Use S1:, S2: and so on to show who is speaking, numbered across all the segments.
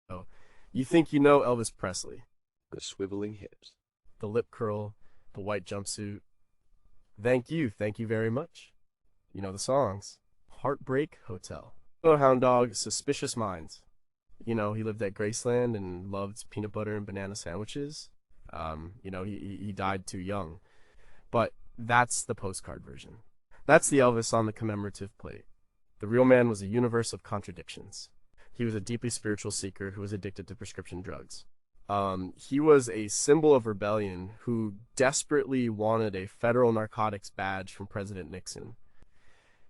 S1: Oh, you think you know Elvis Presley.
S2: The swiveling hips.
S1: The lip curl, the white jumpsuit. Thank you very much. You know the songs. Heartbreak Hotel. Oh, Hound Dog, Suspicious Minds. He lived at Graceland and loved peanut butter and banana sandwiches. He died too young. But that's the postcard version. That's the Elvis on the commemorative plate. The real man was a universe of contradictions. He was a deeply spiritual seeker who was addicted to prescription drugs. He was a symbol of rebellion who desperately wanted a federal narcotics badge from President Nixon.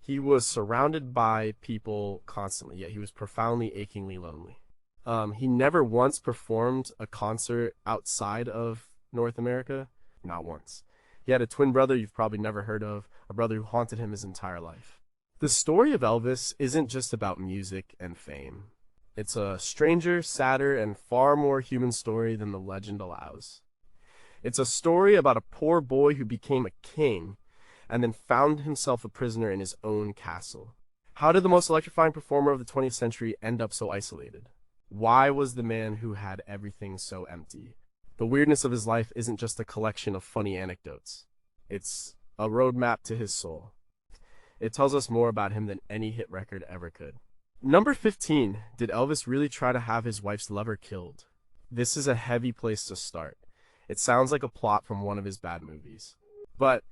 S1: He was surrounded by people constantly, yet he was profoundly, achingly lonely. He never once performed a concert outside of North America, not once. He had a twin brother you've probably never heard of, a brother who haunted him his entire life. The story of Elvis isn't just about music and fame. It's a stranger, sadder, and far more human story than the legend allows. It's a story about a poor boy who became a king and then found himself a prisoner in his own castle. How did the most electrifying performer of the 20th century end up so isolated? Why was the man who had everything so empty? The weirdness of his life isn't just a collection of funny anecdotes. It's a roadmap to his soul. It tells us more about him than any hit record ever could. Number 15. Did Elvis really try to have his wife's lover killed? This is a heavy place to start. It sounds like a plot from one of his bad movies. But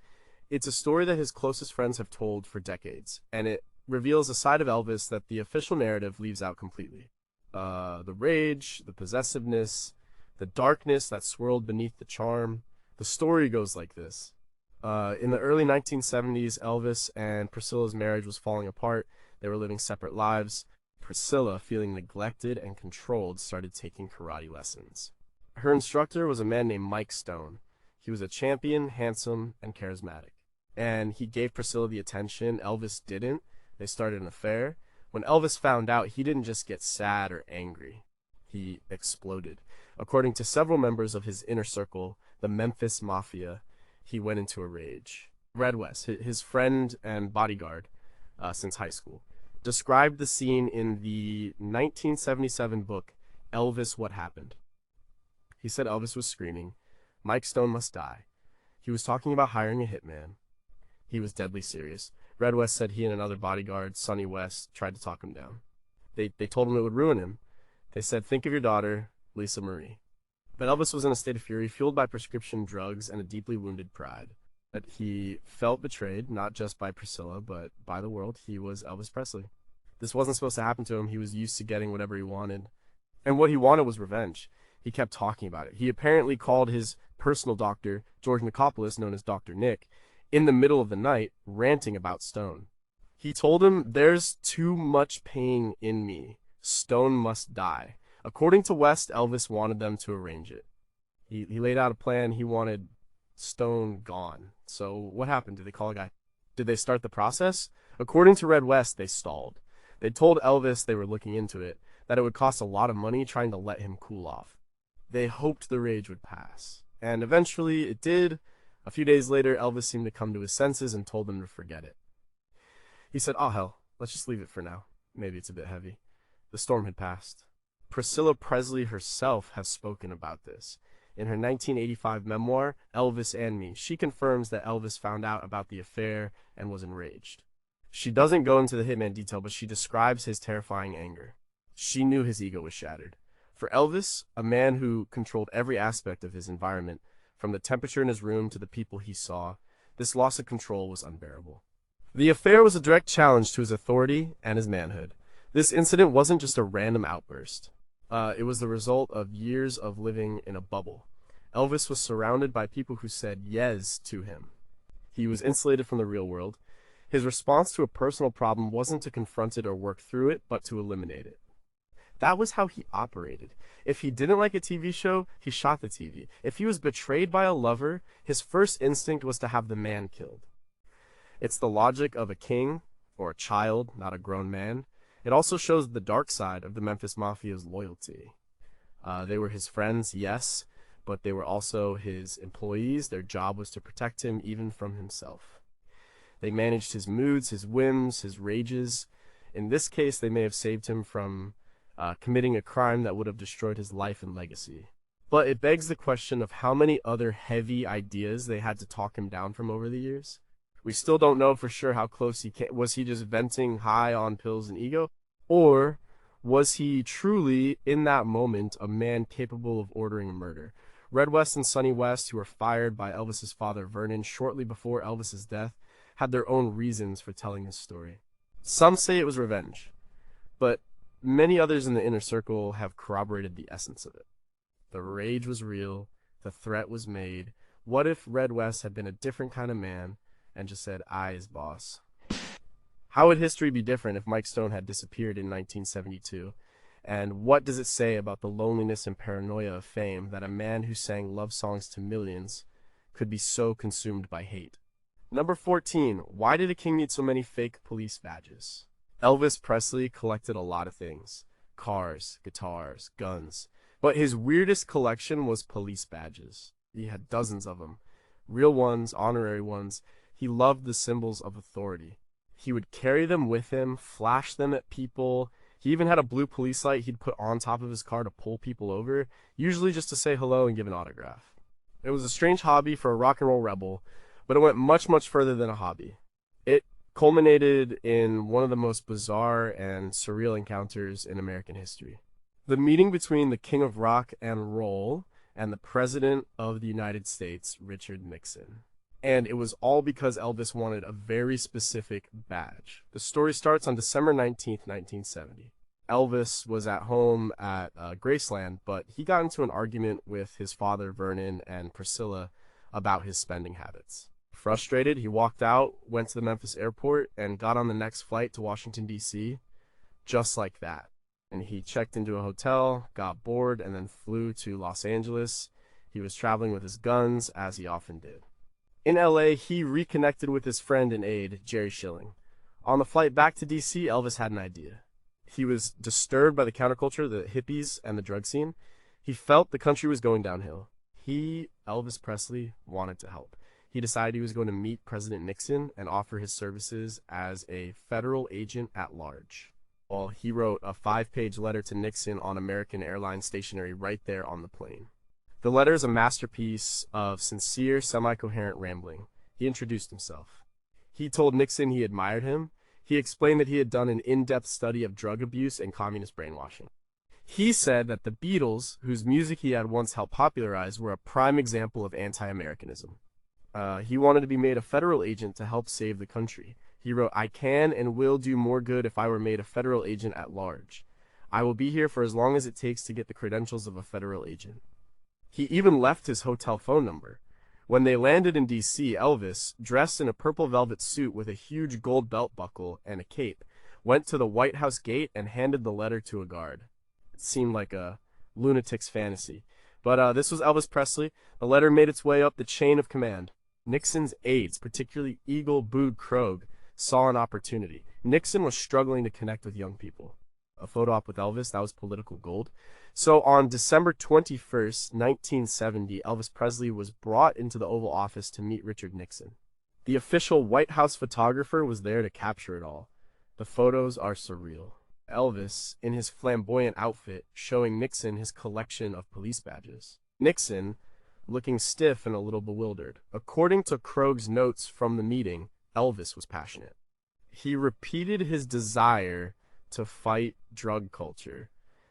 S1: it's a story that his closest friends have told for decades, and it reveals a side of Elvis that the official narrative leaves out completely. The rage, the possessiveness, the darkness that swirled beneath the charm. The story goes like this. In the early 1970s, Elvis and Priscilla's marriage was falling apart. They were living separate lives. Priscilla, feeling neglected and controlled, started taking karate lessons. Her instructor was a man named Mike Stone. He was a champion, handsome, and charismatic. And he gave Priscilla the attention Elvis didn't. They started an affair. When Elvis found out, he didn't just get sad or angry. He exploded. According to several members of his inner circle, the Memphis Mafia, he went into a rage. Red West, his friend and bodyguard since high school, described the scene in the 1977 book, Elvis, What Happened. He said Elvis was screaming, "Mike Stone must die." He was talking about hiring a hitman. He was deadly serious. Red West said he and another bodyguard, Sonny West, tried to talk him down. They told him it would ruin him. They said, "Think of your daughter, Lisa Marie." But Elvis was in a state of fury, fueled by prescription drugs and a deeply wounded pride. But he felt betrayed, not just by Priscilla, but by the world. He was Elvis Presley. This wasn't supposed to happen to him. He was used to getting whatever he wanted. And what he wanted was revenge. He kept talking about it. He apparently called his personal doctor, George Nicopolis, known as Dr. Nick, in the middle of the night, ranting about Stone. He told him, "There's too much pain in me. Stone must die." According to West, Elvis wanted them to arrange it. He laid out a plan. He wanted Stone gone. So what happened? Did they call a guy? Did they start the process? According to Red West, they stalled. They told Elvis they were looking into it, that it would cost a lot of money trying to let him cool off. They hoped the rage would pass. And eventually it did. A few days later, Elvis seemed to come to his senses and told them to forget it. He said, "Oh hell, let's just leave it for now. Maybe it's a bit heavy." The storm had passed. Priscilla Presley herself has spoken about this. In her 1985 memoir, Elvis and Me, she confirms that Elvis found out about the affair and was enraged. She doesn't go into the hitman detail, but she describes his terrifying anger. She knew his ego was shattered. For Elvis, a man who controlled every aspect of his environment, from the temperature in his room to the people he saw, this loss of control was unbearable. The affair was a direct challenge to his authority and his manhood. This incident wasn't just a random outburst. It was the result of years of living in a bubble. Elvis was surrounded by people who said yes to him. He was insulated from the real world. His response to a personal problem wasn't to confront it or work through it, but to eliminate it. That was how he operated. If he didn't like a TV show, he shot the TV. If he was betrayed by a lover, his first instinct was to have the man killed. It's the logic of a king, or a child, not a grown man. It also shows the dark side of the Memphis Mafia's loyalty. They were his friends, yes, but they were also his employees. Their job was to protect him even from himself. They managed his moods, his whims, his rages. In this case, they may have saved him from committing a crime that would have destroyed his life and legacy. But it begs the question of how many other heavy ideas they had to talk him down from over the years. We still don't know for sure how close he came. Was he just venting high on pills and ego? Or was he truly, in that moment, a man capable of ordering a murder? Red West and Sonny West, who were fired by Elvis's father Vernon shortly before Elvis's death, had their own reasons for telling this story. Some say it was revenge, but many others in the inner circle have corroborated the essence of it. The rage was real, the threat was made. What if Red West had been a different kind of man and just said, "I is boss"? How would history be different if Mike Stone had disappeared in 1972? And what does it say about the loneliness and paranoia of fame that a man who sang love songs to millions could be so consumed by hate? Number 14. Why did a king need so many fake police badges? Elvis Presley collected a lot of things. Cars, guitars, guns. But his weirdest collection was police badges. He had dozens of them. Real ones, honorary ones. He loved the symbols of authority. He would carry them with him, flash them at people. He even had a blue police light he'd put on top of his car to pull people over, usually just to say hello and give an autograph. It was a strange hobby for a rock and roll rebel, but it went much, much further than a hobby. It culminated in one of the most bizarre and surreal encounters in American history. The meeting between the king of rock and roll and the president of the United States, Richard Nixon. And it was all because Elvis wanted a very specific badge. The story starts on December 19th, 1970. Elvis was at home at Graceland, but he got into an argument with his father, Vernon, and Priscilla about his spending habits. Frustrated, he walked out, went to the Memphis airport, and got on the next flight to Washington, D.C., just like that. And he checked into a hotel, got bored, and then flew to Los Angeles. He was traveling with his guns, as he often did. In LA, he reconnected with his friend and aide, Jerry Schilling. On the flight back to DC, Elvis had an idea. He was disturbed by the counterculture, the hippies, and the drug scene. He felt the country was going downhill. He, Elvis Presley, wanted to help. He decided he was going to meet President Nixon and offer his services as a federal agent at large. Well, he wrote a 5-page letter to Nixon on American Airlines stationery right there on the plane. The letter is a masterpiece of sincere, semi-coherent rambling. He introduced himself. He told Nixon he admired him. He explained that he had done an in-depth study of drug abuse and communist brainwashing. He said that the Beatles, whose music he had once helped popularize, were a prime example of anti-Americanism. He wanted to be made a federal agent to help save the country. He wrote, "I can and will do more good if I were made a federal agent at large. I will be here for as long as it takes to get the credentials of a federal agent." He even left his hotel phone number. When they landed in D.C., Elvis, dressed in a purple velvet suit with a huge gold belt buckle and a cape, went to the White House gate and handed the letter to a guard. It seemed like a lunatic's fantasy. But this was Elvis Presley. The letter made its way up the chain of command. Nixon's aides, particularly Eagle Bood Krogh, saw an opportunity. Nixon was struggling to connect with young people. A photo op with Elvis, that was political gold. So on December 21st, 1970, Elvis Presley was brought into the Oval Office to meet Richard Nixon. The official White House photographer was there to capture it all. The photos are surreal. Elvis, in his flamboyant outfit, showing Nixon his collection of police badges. Nixon, looking stiff and a little bewildered. According to Krogh's notes from the meeting, Elvis was passionate. He repeated his desire to fight drug culture.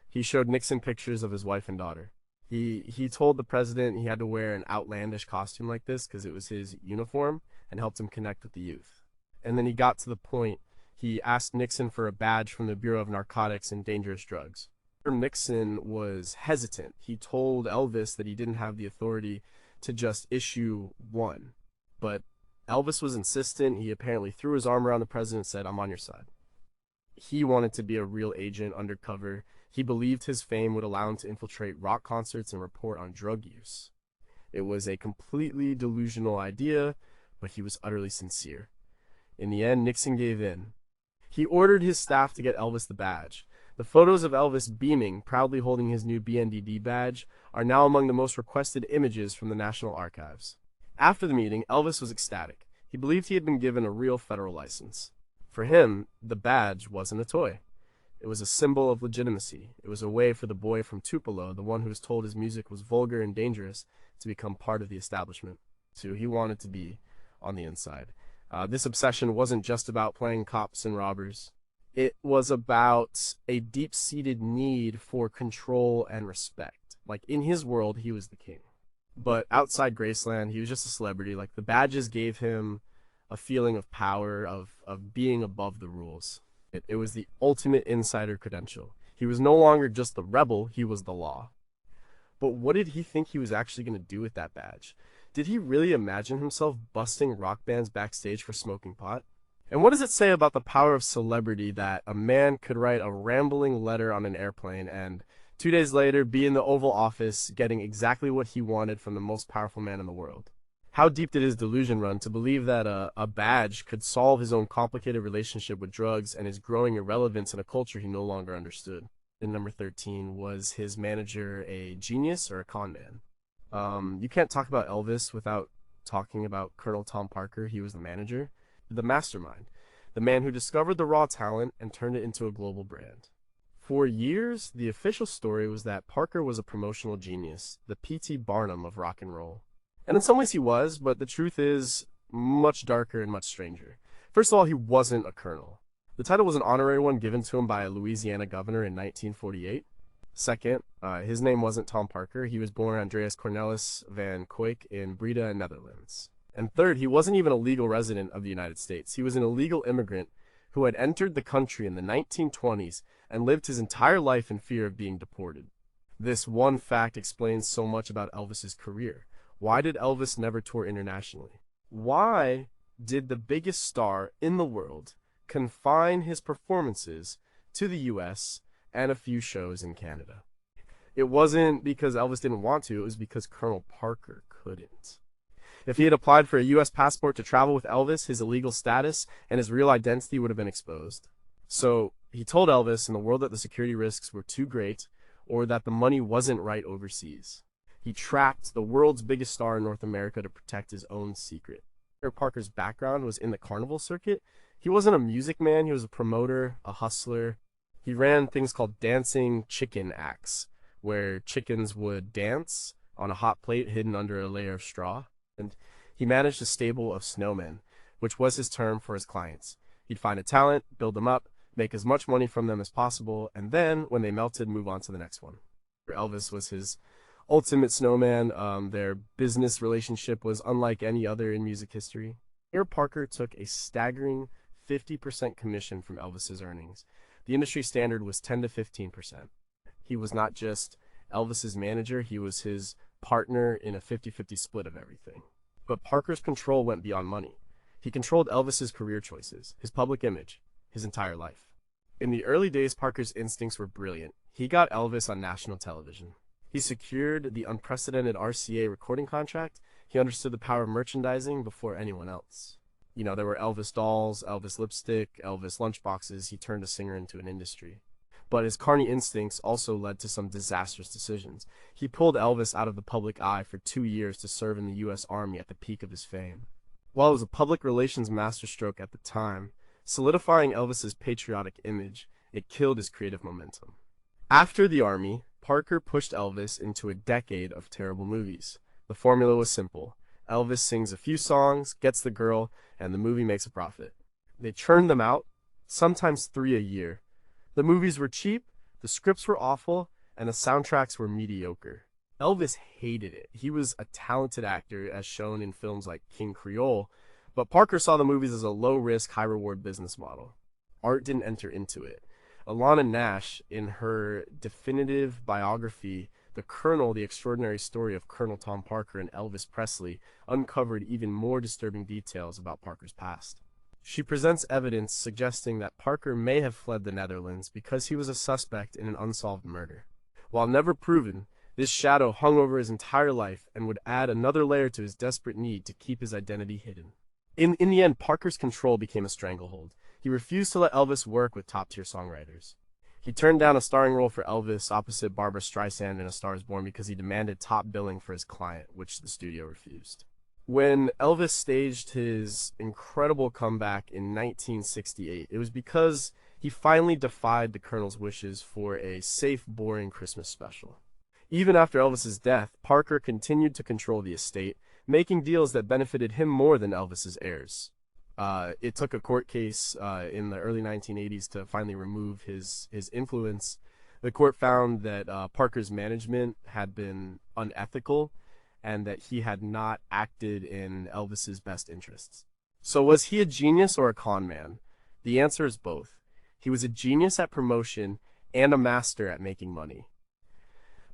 S1: He showed Nixon pictures of his wife and daughter. He told the president he had to wear an outlandish costume like this because it was his uniform and helped him connect with the youth. And then he got to the point. He asked Nixon for a badge from the Bureau of Narcotics and Dangerous Drugs. Nixon was hesitant. He told Elvis that he didn't have the authority to just issue one. But Elvis was insistent. He apparently threw his arm around the president and said, "I'm on your side." He wanted to be a real agent undercover. He believed his fame would allow him to infiltrate rock concerts and report on drug use. It was a completely delusional idea, but he was utterly sincere. In the end, Nixon gave in. He ordered his staff to get Elvis the badge. The photos of Elvis beaming, proudly holding his new BNDD badge, are now among the most requested images from the National Archives. After the meeting, Elvis was ecstatic. He believed he had been given a real federal license. For him, the badge wasn't a toy. It was a symbol of legitimacy. It was a way for the boy from Tupelo, the one who was told his music was vulgar and dangerous, to become part of the establishment. So he wanted to be on the inside. This obsession wasn't just about playing cops and robbers. It was about a deep-seated need for control and respect. Like, in his world, he was the king. But outside Graceland, he was just a celebrity. Like, the badges gave him a feeling of power, of being above the rules. It was the ultimate insider credential. He was no longer just the rebel, he was the law. But what did he think he was actually going to do with that badge? Did he really imagine himself busting rock bands backstage for smoking pot? And what does it say about the power of celebrity that a man could write a rambling letter on an airplane and 2 days later be in the Oval Office getting exactly what he wanted from the most powerful man in the world? How deep did his delusion run to believe that a badge could solve his own complicated relationship with drugs and his growing irrelevance in a culture he no longer understood? In number 13, was his manager a genius or a con man? You can't talk about Elvis without talking about Colonel Tom Parker. He was the manager, the mastermind, the man who discovered the raw talent and turned it into a global brand. For years, the official story was that Parker was a promotional genius, the P.T. Barnum of rock and roll. And in some ways he was, but the truth is much darker and much stranger. First of all, he wasn't a colonel. The title was an honorary one given to him by a Louisiana governor in 1948. Second, his name wasn't Tom Parker. He was born Andreas Cornelis van Kuijk in Breda, Netherlands. And third, he wasn't even a legal resident of the United States. He was an illegal immigrant who had entered the country in the 1920s and lived his entire life in fear of being deported. This one fact explains so much about Elvis's career. Why did Elvis never tour internationally? Why did the biggest star in the world confine his performances to the US and a few shows in Canada? It wasn't because Elvis didn't want to, it was because Colonel Parker couldn't. If he had applied for a US passport to travel with Elvis, his illegal status and his real identity would have been exposed. So he told Elvis in the world that the security risks were too great or that the money wasn't right overseas. He trapped the world's biggest star in North America to protect his own secret. Parker's background was in the carnival circuit. He wasn't a music man, he was a promoter, a hustler. He ran things called dancing chicken acts, where chickens would dance on a hot plate hidden under a layer of straw. And he managed a stable of snowmen, which was his term for his clients. He'd find a talent, build them up, make as much money from them as possible, and then, when they melted, move on to the next one. Elvis was his ultimate snowman. Their business relationship was unlike any other in music history. Here, Parker took a staggering 50% commission from Elvis's earnings. The industry standard was 10 to 15%. He was not just Elvis's manager, he was his partner in a 50-50 split of everything. But Parker's control went beyond money. He controlled Elvis's career choices, his public image, his entire life. In the early days, Parker's instincts were brilliant. He got Elvis on national television. He secured the unprecedented RCA recording contract. He understood the power of merchandising before anyone else. You know, there were Elvis dolls, Elvis lipstick, Elvis lunchboxes. He turned a singer into an industry. But his carny instincts also led to some disastrous decisions. He pulled Elvis out of the public eye for 2 years to serve in the U.S. Army at the peak of his fame. While it was a public relations masterstroke at the time, solidifying Elvis's patriotic image, it killed his creative momentum. After the Army, Parker pushed Elvis into a decade of terrible movies. The formula was simple. Elvis sings a few songs, gets the girl, and the movie makes a profit. They churned them out, sometimes 3 a year. The movies were cheap, the scripts were awful, and the soundtracks were mediocre. Elvis hated it. He was a talented actor, as shown in films like King Creole, but Parker saw the movies as a low-risk, high-reward business model. Art didn't enter into it. Alana Nash, in her definitive biography, The Colonel, The Extraordinary Story of Colonel Tom Parker and Elvis Presley, uncovered even more disturbing details about Parker's past. She presents evidence suggesting that Parker may have fled the Netherlands because he was a suspect in an unsolved murder. While never proven, this shadow hung over his entire life and would add another layer to his desperate need to keep his identity hidden. In the end, Parker's control became a stranglehold. He refused to let Elvis work with top-tier songwriters. He turned down a starring role for Elvis opposite Barbra Streisand in A Star is Born because he demanded top billing for his client, which the studio refused. When Elvis staged his incredible comeback in 1968, it was because He finally defied the Colonel's wishes for a safe, boring Christmas special. Even after Elvis's death, Parker continued to control the estate, making deals that benefited him more than Elvis's heirs. It took a court case in the early 1980s to finally remove his influence. The court found that Parker's management had been unethical and that he had not acted in Elvis's best interests. So was he a genius or a con man? The answer is both. He was a genius at promotion and a master at making money.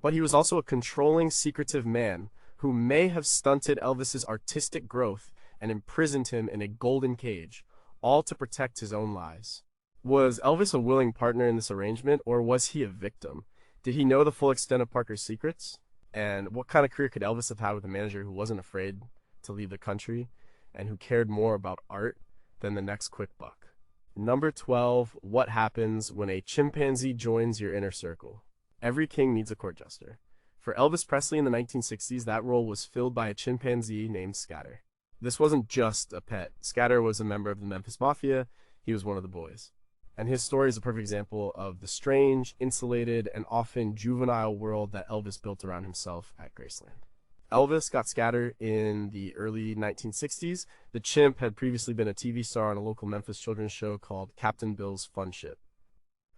S1: But he was also a controlling, secretive man who may have stunted Elvis's artistic growth and imprisoned him in a golden cage, all to protect his own lies. Was Elvis a willing partner in this arrangement, or was he a victim? Did he know the full extent of Parker's secrets? And what kind of career could Elvis have had with a manager who wasn't afraid to leave the country and who cared more about art than the next quick buck? Number 12, what happens when a chimpanzee joins your inner circle? Every king needs a court jester. For Elvis Presley in the 1960s, that role was filled by a chimpanzee named Scatter. This wasn't just a pet. Scatter was a member of the Memphis Mafia. He was one of the boys. And his story is a perfect example of the strange, insulated, and often juvenile world that Elvis built around himself at Graceland. Elvis got Scatter in the early 1960s. The chimp had previously been a TV star on a local Memphis children's show called Captain Bill's Fun Ship.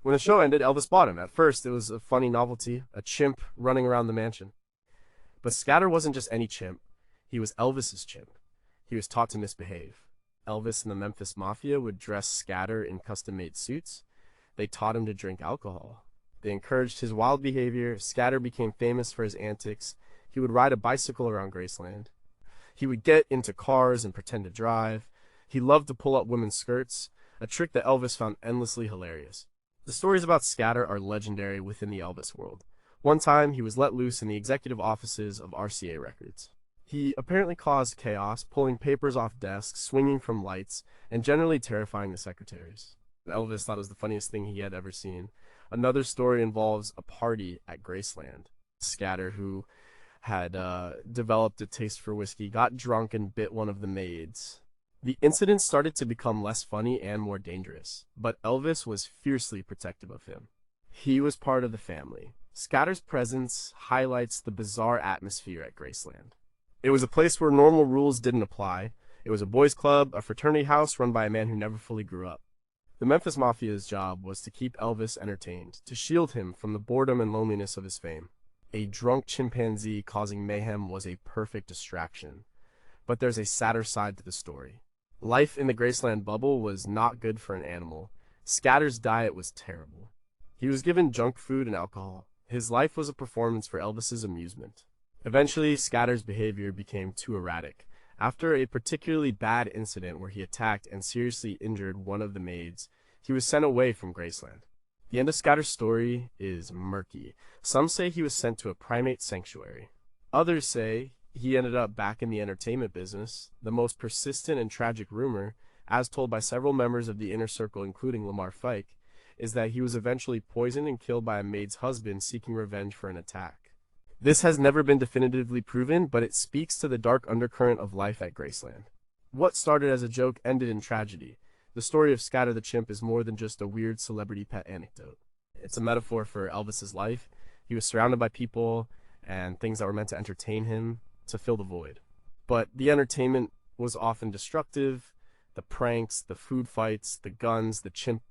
S1: When the show ended, Elvis bought him. At first, it was a funny novelty, a chimp running around the mansion. But Scatter wasn't just any chimp. He was Elvis's chimp. He was taught to misbehave. Elvis and the Memphis Mafia would dress Scatter in custom-made suits. They taught him to drink alcohol. They encouraged his wild behavior. Scatter became famous for his antics. He would ride a bicycle around Graceland. He would get into cars and pretend to drive. He loved to pull up women's skirts, a trick that Elvis found endlessly hilarious. The stories about Scatter are legendary within the Elvis world. One time, he was let loose in the executive offices of RCA Records. He apparently caused chaos, pulling papers off desks, swinging from lights, and generally terrifying the secretaries. Elvis thought it was the funniest thing he had ever seen. Another story involves a party at Graceland. Scatter, who had developed a taste for whiskey, got drunk and bit one of the maids. The incident started to become less funny and more dangerous, but Elvis was fiercely protective of him. He was part of the family. Scatter's presence highlights the bizarre atmosphere at Graceland. It was a place where normal rules didn't apply. It was a boys' club, a fraternity house run by a man who never fully grew up. The Memphis Mafia's job was to keep Elvis entertained, to shield him from the boredom and loneliness of his fame. A drunk chimpanzee causing mayhem was a perfect distraction. But there's a sadder side to the story. Life in the Graceland bubble was not good for an animal. Scatter's diet was terrible. He was given junk food and alcohol. His life was a performance for Elvis's amusement. Eventually, Scatter's behavior became too erratic. After a particularly bad incident where he attacked and seriously injured one of the maids, he was sent away from Graceland. The end of Scatter's story is murky. Some say he was sent to a primate sanctuary. Others say he ended up back in the entertainment business. The most persistent and tragic rumor, as told by several members of the inner circle including Lamar Fike, is that he was eventually poisoned and killed by a maid's husband seeking revenge for an attack. This has never been definitively proven, but it speaks to the dark undercurrent of life at Graceland. What started as a joke ended in tragedy. The story of Scatter the Chimp is more than just a weird celebrity pet anecdote. It's a metaphor for Elvis's life. He was surrounded by people and things that were meant to entertain him, to fill the void. But the entertainment was often destructive. The pranks, the food fights, the guns, the chimp.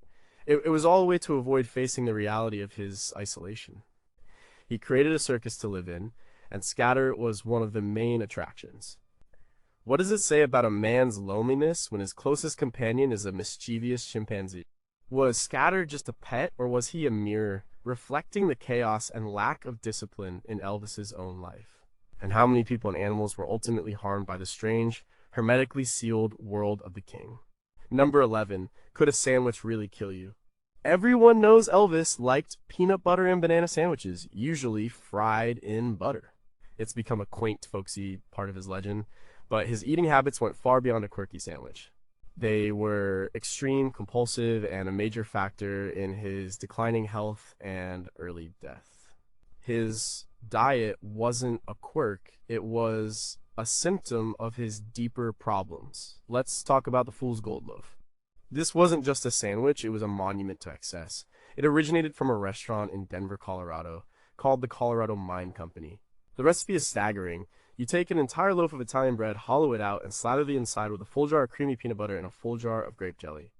S1: It was all a way to avoid facing the reality of his isolation. He created a circus to live in, and Scatter was one of the main attractions. What does it say about a man's loneliness when his closest companion is a mischievous chimpanzee? Was Scatter just a pet, or was he a mirror, reflecting the chaos and lack of discipline in Elvis's own life? And how many people and animals were ultimately harmed by the strange, hermetically sealed world of the king? Number 11. Could a sandwich really kill you? Everyone knows Elvis liked peanut butter and banana sandwiches, usually fried in butter. It's become a quaint, folksy part of his legend, but his eating habits went far beyond a quirky sandwich. They were extreme, compulsive, and a major factor in his declining health and early death. His diet wasn't a quirk, it was a symptom of his deeper problems. Let's talk about the fool's gold loaf. This wasn't just a sandwich, it was a monument to excess. It originated from a restaurant in Denver, Colorado, called the Colorado Mine Company. The recipe is staggering. You take an entire loaf of Italian bread, hollow it out, and slather the inside with a full jar of creamy peanut butter and a full jar of grape jelly.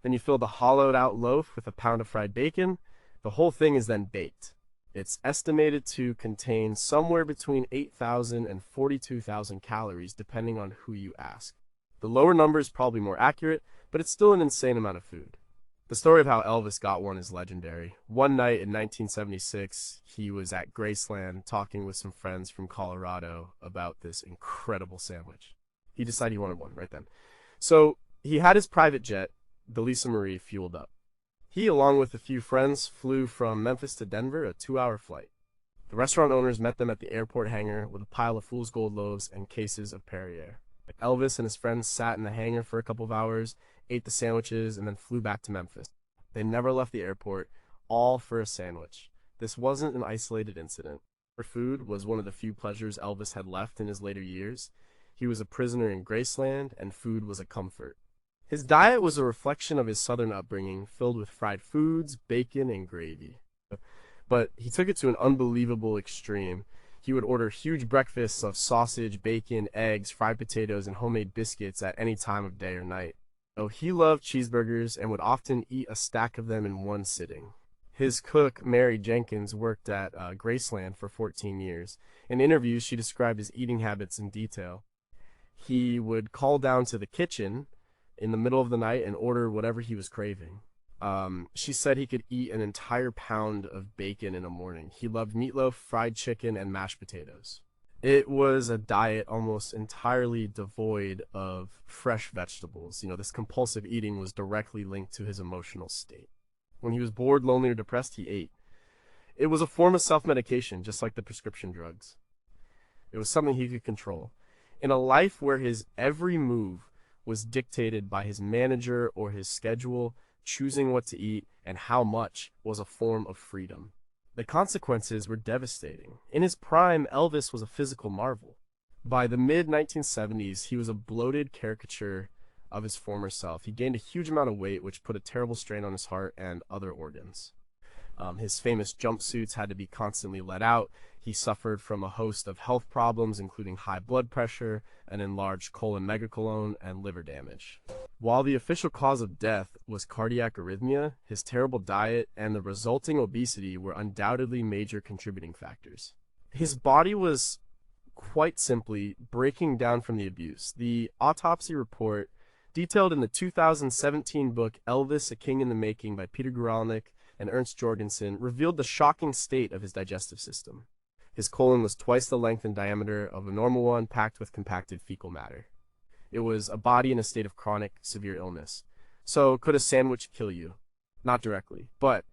S1: Then you fill the hollowed out loaf with a pound of fried bacon. The whole thing is then baked. It's estimated to contain somewhere between 8,000 and 42,000 calories, depending on who you ask. The lower number is probably more accurate, but it's still an insane amount of food. The story of how Elvis got one is legendary. One night in 1976, he was at Graceland talking with some friends from Colorado about this incredible sandwich. He decided he wanted one right then. So he had his private jet, the Lisa Marie, fueled up. He, along with a few friends, flew from Memphis to Denver, a 2-hour flight. The restaurant owners met them at the airport hangar with a pile of fool's gold loaves and cases of Perrier. Elvis and his friends sat in the hangar for a couple of hours, ate the sandwiches, and then flew back to Memphis. They never left the airport, all for a sandwich. This wasn't an isolated incident. Food was one of the few pleasures Elvis had left in his later years. He was a prisoner in Graceland, and food was a comfort. His diet was a reflection of his southern upbringing, filled with fried foods, bacon, and gravy. But he took it to an unbelievable extreme. He would order huge breakfasts of sausage, bacon, eggs, fried potatoes, and homemade biscuits at any time of day or night. Oh, he loved cheeseburgers and would often eat a stack of them in one sitting. His cook, Mary Jenkins, worked at Graceland for 14 years. In interviews, she described his eating habits in detail. He would call down to the kitchen in the middle of the night and order whatever he was craving. She said he could eat an entire pound of bacon in a morning. He loved meatloaf, fried chicken, and mashed potatoes. It was a diet almost entirely devoid of fresh vegetables. This compulsive eating was directly linked to his emotional state. When he was bored, lonely, or depressed, he ate. It was a form of self-medication, just like the prescription drugs. It was something he could control. In a life where his every move was dictated by his manager or his schedule, choosing what to eat and how much was a form of freedom. The consequences were devastating. In his prime, Elvis was a physical marvel. By the mid-1970s, he was a bloated caricature of his former self. He gained a huge amount of weight, which put a terrible strain on his heart and other organs. His famous jumpsuits had to be constantly let out. He suffered from a host of health problems, including high blood pressure, an enlarged colon megacolon, and liver damage. While the official cause of death was cardiac arrhythmia, his terrible diet and the resulting obesity were undoubtedly major contributing factors. His body was, quite simply, breaking down from the abuse. The autopsy report, detailed in the 2017 book Elvis, A King in the Making by Peter Guralnick and Ernst Jorgensen, revealed the shocking state of his digestive system. His colon was twice the length and diameter of a normal one, packed with compacted fecal matter. It was a body in a state of chronic, severe illness. So, could a sandwich kill you? Not directly, but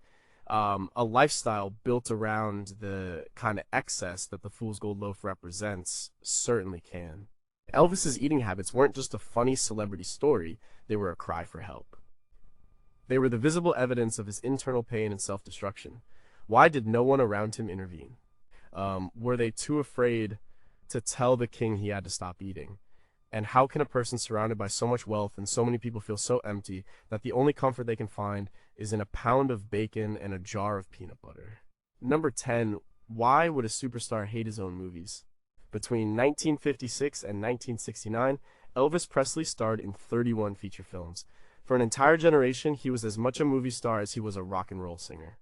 S1: a lifestyle built around the kind of excess that the Fool's Gold Loaf represents certainly can. Elvis's eating habits weren't just a funny celebrity story, they were a cry for help. They were the visible evidence of his internal pain and self-destruction. Why did no one around him intervene? Were they too afraid to tell the king he had to stop eating? And how can a person surrounded by so much wealth and so many people feel so empty that the only comfort they can find is in a pound of bacon and a jar of peanut butter? Number 10, why would a superstar hate his own movies? Between 1956 and 1969, Elvis Presley starred in 31 feature films. For an entire generation, he was as much a movie star as he was a rock and roll singer.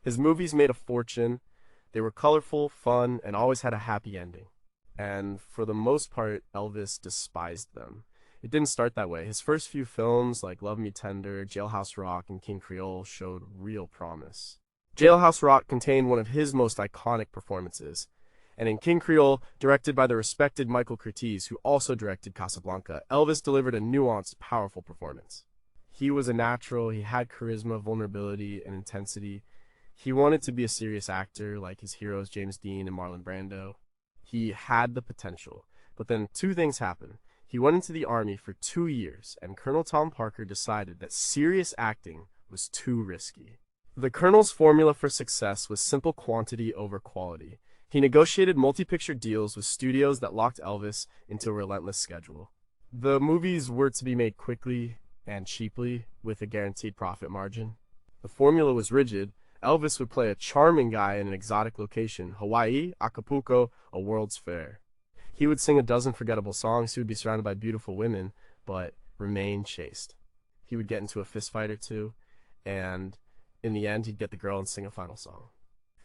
S1: His movies made a fortune. They were colorful, fun, and always had a happy ending. And for the most part, Elvis despised them. It didn't start that way. His first few films, like Love Me Tender, Jailhouse Rock, and King Creole, showed real promise. Jailhouse Rock contained one of his most iconic performances. And in King Creole, directed by the respected Michael Curtiz, who also directed Casablanca, Elvis delivered a nuanced, powerful performance. He was a natural, he had charisma, vulnerability, and intensity. He wanted to be a serious actor like his heroes James Dean and Marlon Brando. He had the potential, but then two things happened. He went into the army for 2 years, and Colonel Tom Parker decided that serious acting was too risky. The Colonel's formula for success was simple quantity over quality. He negotiated multi-picture deals with studios that locked Elvis into a relentless schedule. The movies were to be made quickly, and cheaply with a guaranteed profit margin. The formula was rigid. Elvis would play a charming guy in an exotic location, Hawaii, Acapulco, a World's Fair. He would sing a dozen forgettable songs, he would be surrounded by beautiful women, but remain chaste. He would get into a fist fight or two, and in the end, he'd get the girl and sing a final song.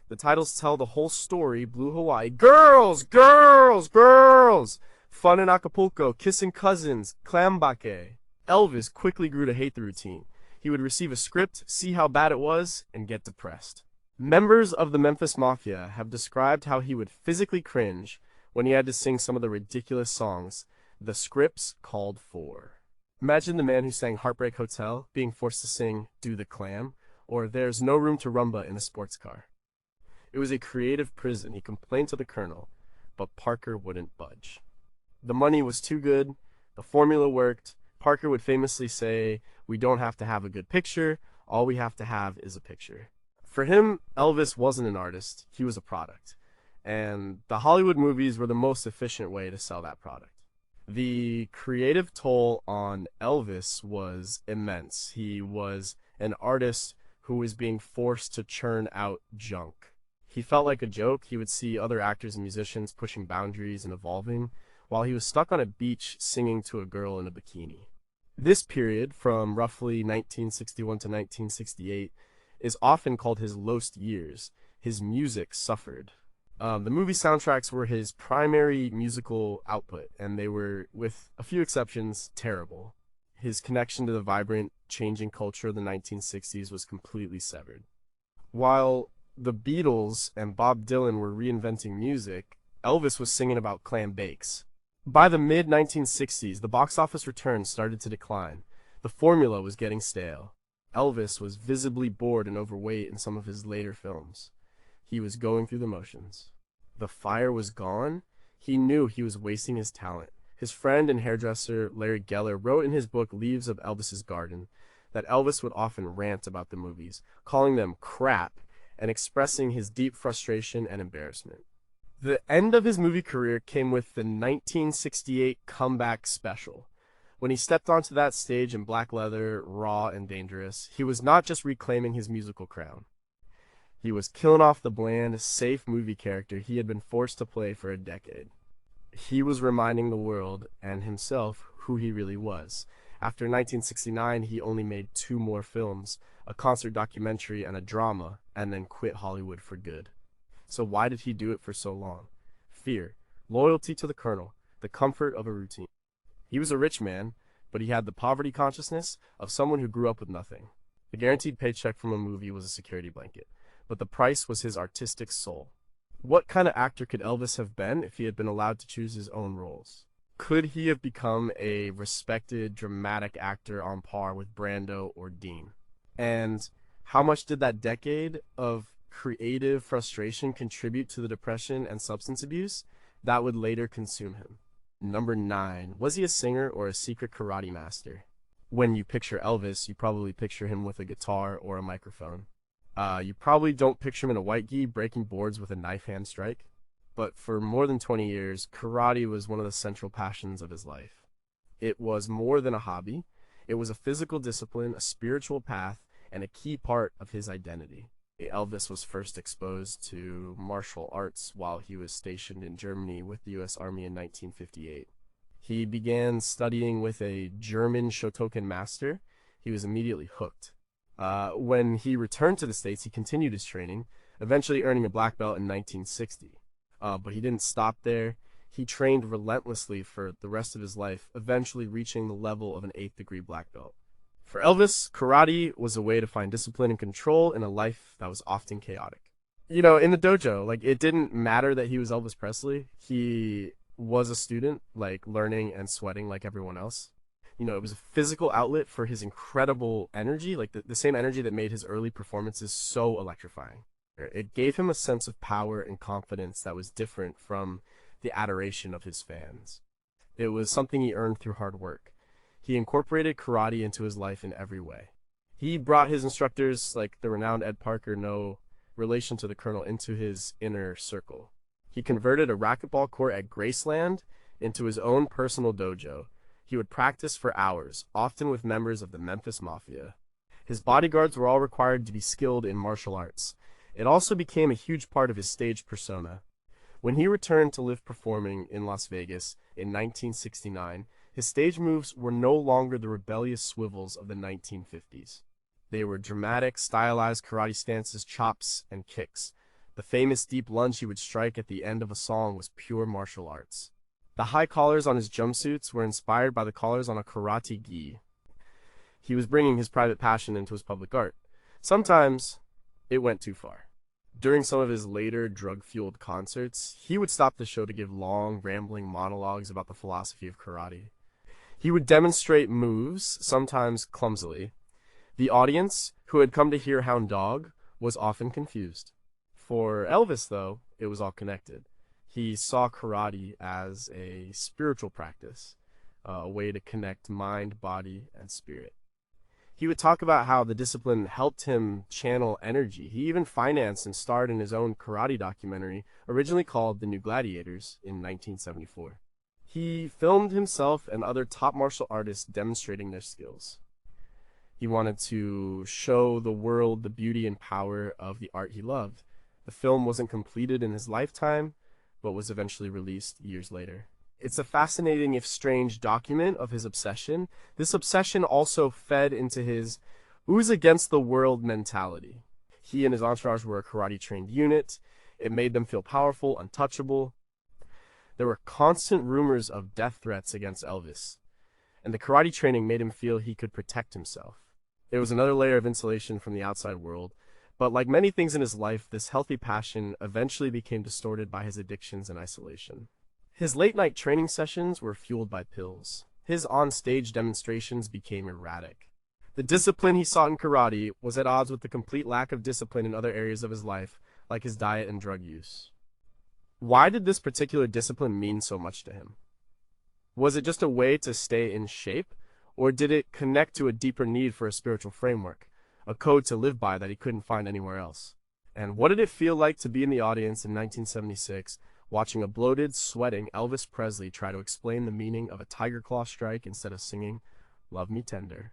S1: The titles tell the whole story. Blue Hawaii, girls, girls, girls! Fun in Acapulco, kissing cousins, clambake. Elvis quickly grew to hate the routine. He would receive a script, see how bad it was, and get depressed. Members of the Memphis Mafia have described how he would physically cringe when he had to sing some of the ridiculous songs the scripts called for. Imagine the man who sang Heartbreak Hotel being forced to sing Do the Clam, or There's No Room to Rumba in a Sports Car. It was a creative prison. He complained to the colonel, but Parker wouldn't budge. The money was too good, the formula worked. Parker would famously say, "We don't have to have a good picture, all we have to have is a picture." For him, Elvis wasn't an artist, he was a product. And the Hollywood movies were the most efficient way to sell that product. The creative toll on Elvis was immense. He was an artist who was being forced to churn out junk. He felt like a joke. He would see other actors and musicians pushing boundaries and evolving, while he was stuck on a beach singing to a girl in a bikini. This period, from roughly 1961 to 1968, is often called his lost years. His music suffered. The movie soundtracks were his primary musical output, and they were, with a few exceptions, terrible. His connection to the vibrant, changing culture of the 1960s was completely severed. While the Beatles and Bob Dylan were reinventing music, Elvis was singing about clam bakes. By the mid-1960s, the box office returns started to decline. The formula was getting stale. Elvis was visibly bored and overweight in some of his later films. He was going through the motions. The fire was gone. He knew he was wasting his talent. His friend and hairdresser Larry Geller wrote in his book Leaves of Elvis's Garden that Elvis would often rant about the movies, calling them crap and expressing his deep frustration and embarrassment. The end of his movie career came with the 1968 comeback special. When he stepped onto that stage in black leather, raw and dangerous, he was not just reclaiming his musical crown. He was killing off the bland, safe movie character he had been forced to play for a decade. He was reminding the world and himself who he really was. After 1969, he only made 2 more films, a concert documentary and a drama, and then quit Hollywood for good. So why did he do it for so long? Fear, loyalty to the colonel, the comfort of a routine. He was a rich man, but he had the poverty consciousness of someone who grew up with nothing. The guaranteed paycheck from a movie was a security blanket, but the price was his artistic soul. What kind of actor could Elvis have been if he had been allowed to choose his own roles? Could he have become a respected, dramatic actor on par with Brando or Dean? And how much did that decade of creative frustration contribute to the depression and substance abuse that would later consume him? Number 9. Was he a singer or a secret karate master? When you picture Elvis, you probably picture him with a guitar or a microphone. You probably don't picture him in a white gi breaking boards with a knife hand strike. But for more than 20 years, karate was one of the central passions of his life. It was more than a hobby. It was a physical discipline, a spiritual path, and a key part of his identity. Elvis was first exposed to martial arts while he was stationed in Germany with the U.S. Army in 1958. He began studying with a German Shotokan master. He was immediately hooked. When he returned to the States, he continued his training, eventually earning a black belt in 1960. But he didn't stop there. He trained relentlessly for the rest of his life, eventually reaching the level of an 8th degree black belt. For Elvis, karate was a way to find discipline and control in a life that was often chaotic. You know, in the dojo, like, it didn't matter that he was Elvis Presley. He was a student, like, learning and sweating like everyone else. You know, it was a physical outlet for his incredible energy, like the same energy that made his early performances so electrifying. It gave him a sense of power and confidence that was different from the adoration of his fans. It was something he earned through hard work. He incorporated karate into his life in every way. He brought his instructors, like the renowned Ed Parker, no relation to the colonel, into his inner circle. He converted a racquetball court at Graceland into his own personal dojo. He would practice for hours, often with members of the Memphis Mafia. His bodyguards were all required to be skilled in martial arts. It also became a huge part of his stage persona. When he returned to live performing in Las Vegas in 1969, his stage moves were no longer the rebellious swivels of the 1950s. They were dramatic, stylized karate stances, chops, and kicks. The famous deep lunge he would strike at the end of a song was pure martial arts. The high collars on his jumpsuits were inspired by the collars on a karate gi. He was bringing his private passion into his public art. Sometimes, it went too far. During some of his later drug-fueled concerts, he would stop the show to give long, rambling monologues about the philosophy of karate. He would demonstrate moves, sometimes clumsily. The audience, who had come to hear Hound Dog, was often confused. For Elvis, though, it was all connected. He saw karate as a spiritual practice, a way to connect mind, body, and spirit. He would talk about how the discipline helped him channel energy. He even financed and starred in his own karate documentary, originally called The New Gladiators, in 1974. He filmed himself and other top martial artists demonstrating their skills. He wanted to show the world the beauty and power of the art he loved. The film wasn't completed in his lifetime, but was eventually released years later. It's a fascinating, if strange, document of his obsession. This obsession also fed into his ooze against the world mentality. He and his entourage were a karate-trained unit. It made them feel powerful, untouchable. There were constant rumors of death threats against Elvis, and the karate training made him feel he could protect himself. It was another layer of insulation from the outside world, but like many things in his life, this healthy passion eventually became distorted by his addictions and isolation. His late-night training sessions were fueled by pills. His on-stage demonstrations became erratic. The discipline he sought in karate was at odds with the complete lack of discipline in other areas of his life, like his diet and drug use. Why did this particular discipline mean so much to him? Was it just a way to stay in shape, or did it connect to a deeper need for a spiritual framework, a code to live by that he couldn't find anywhere else? And what did it feel like to be in the audience in 1976, watching a bloated, sweating Elvis Presley try to explain the meaning of a tiger claw strike instead of singing "Love Me Tender"?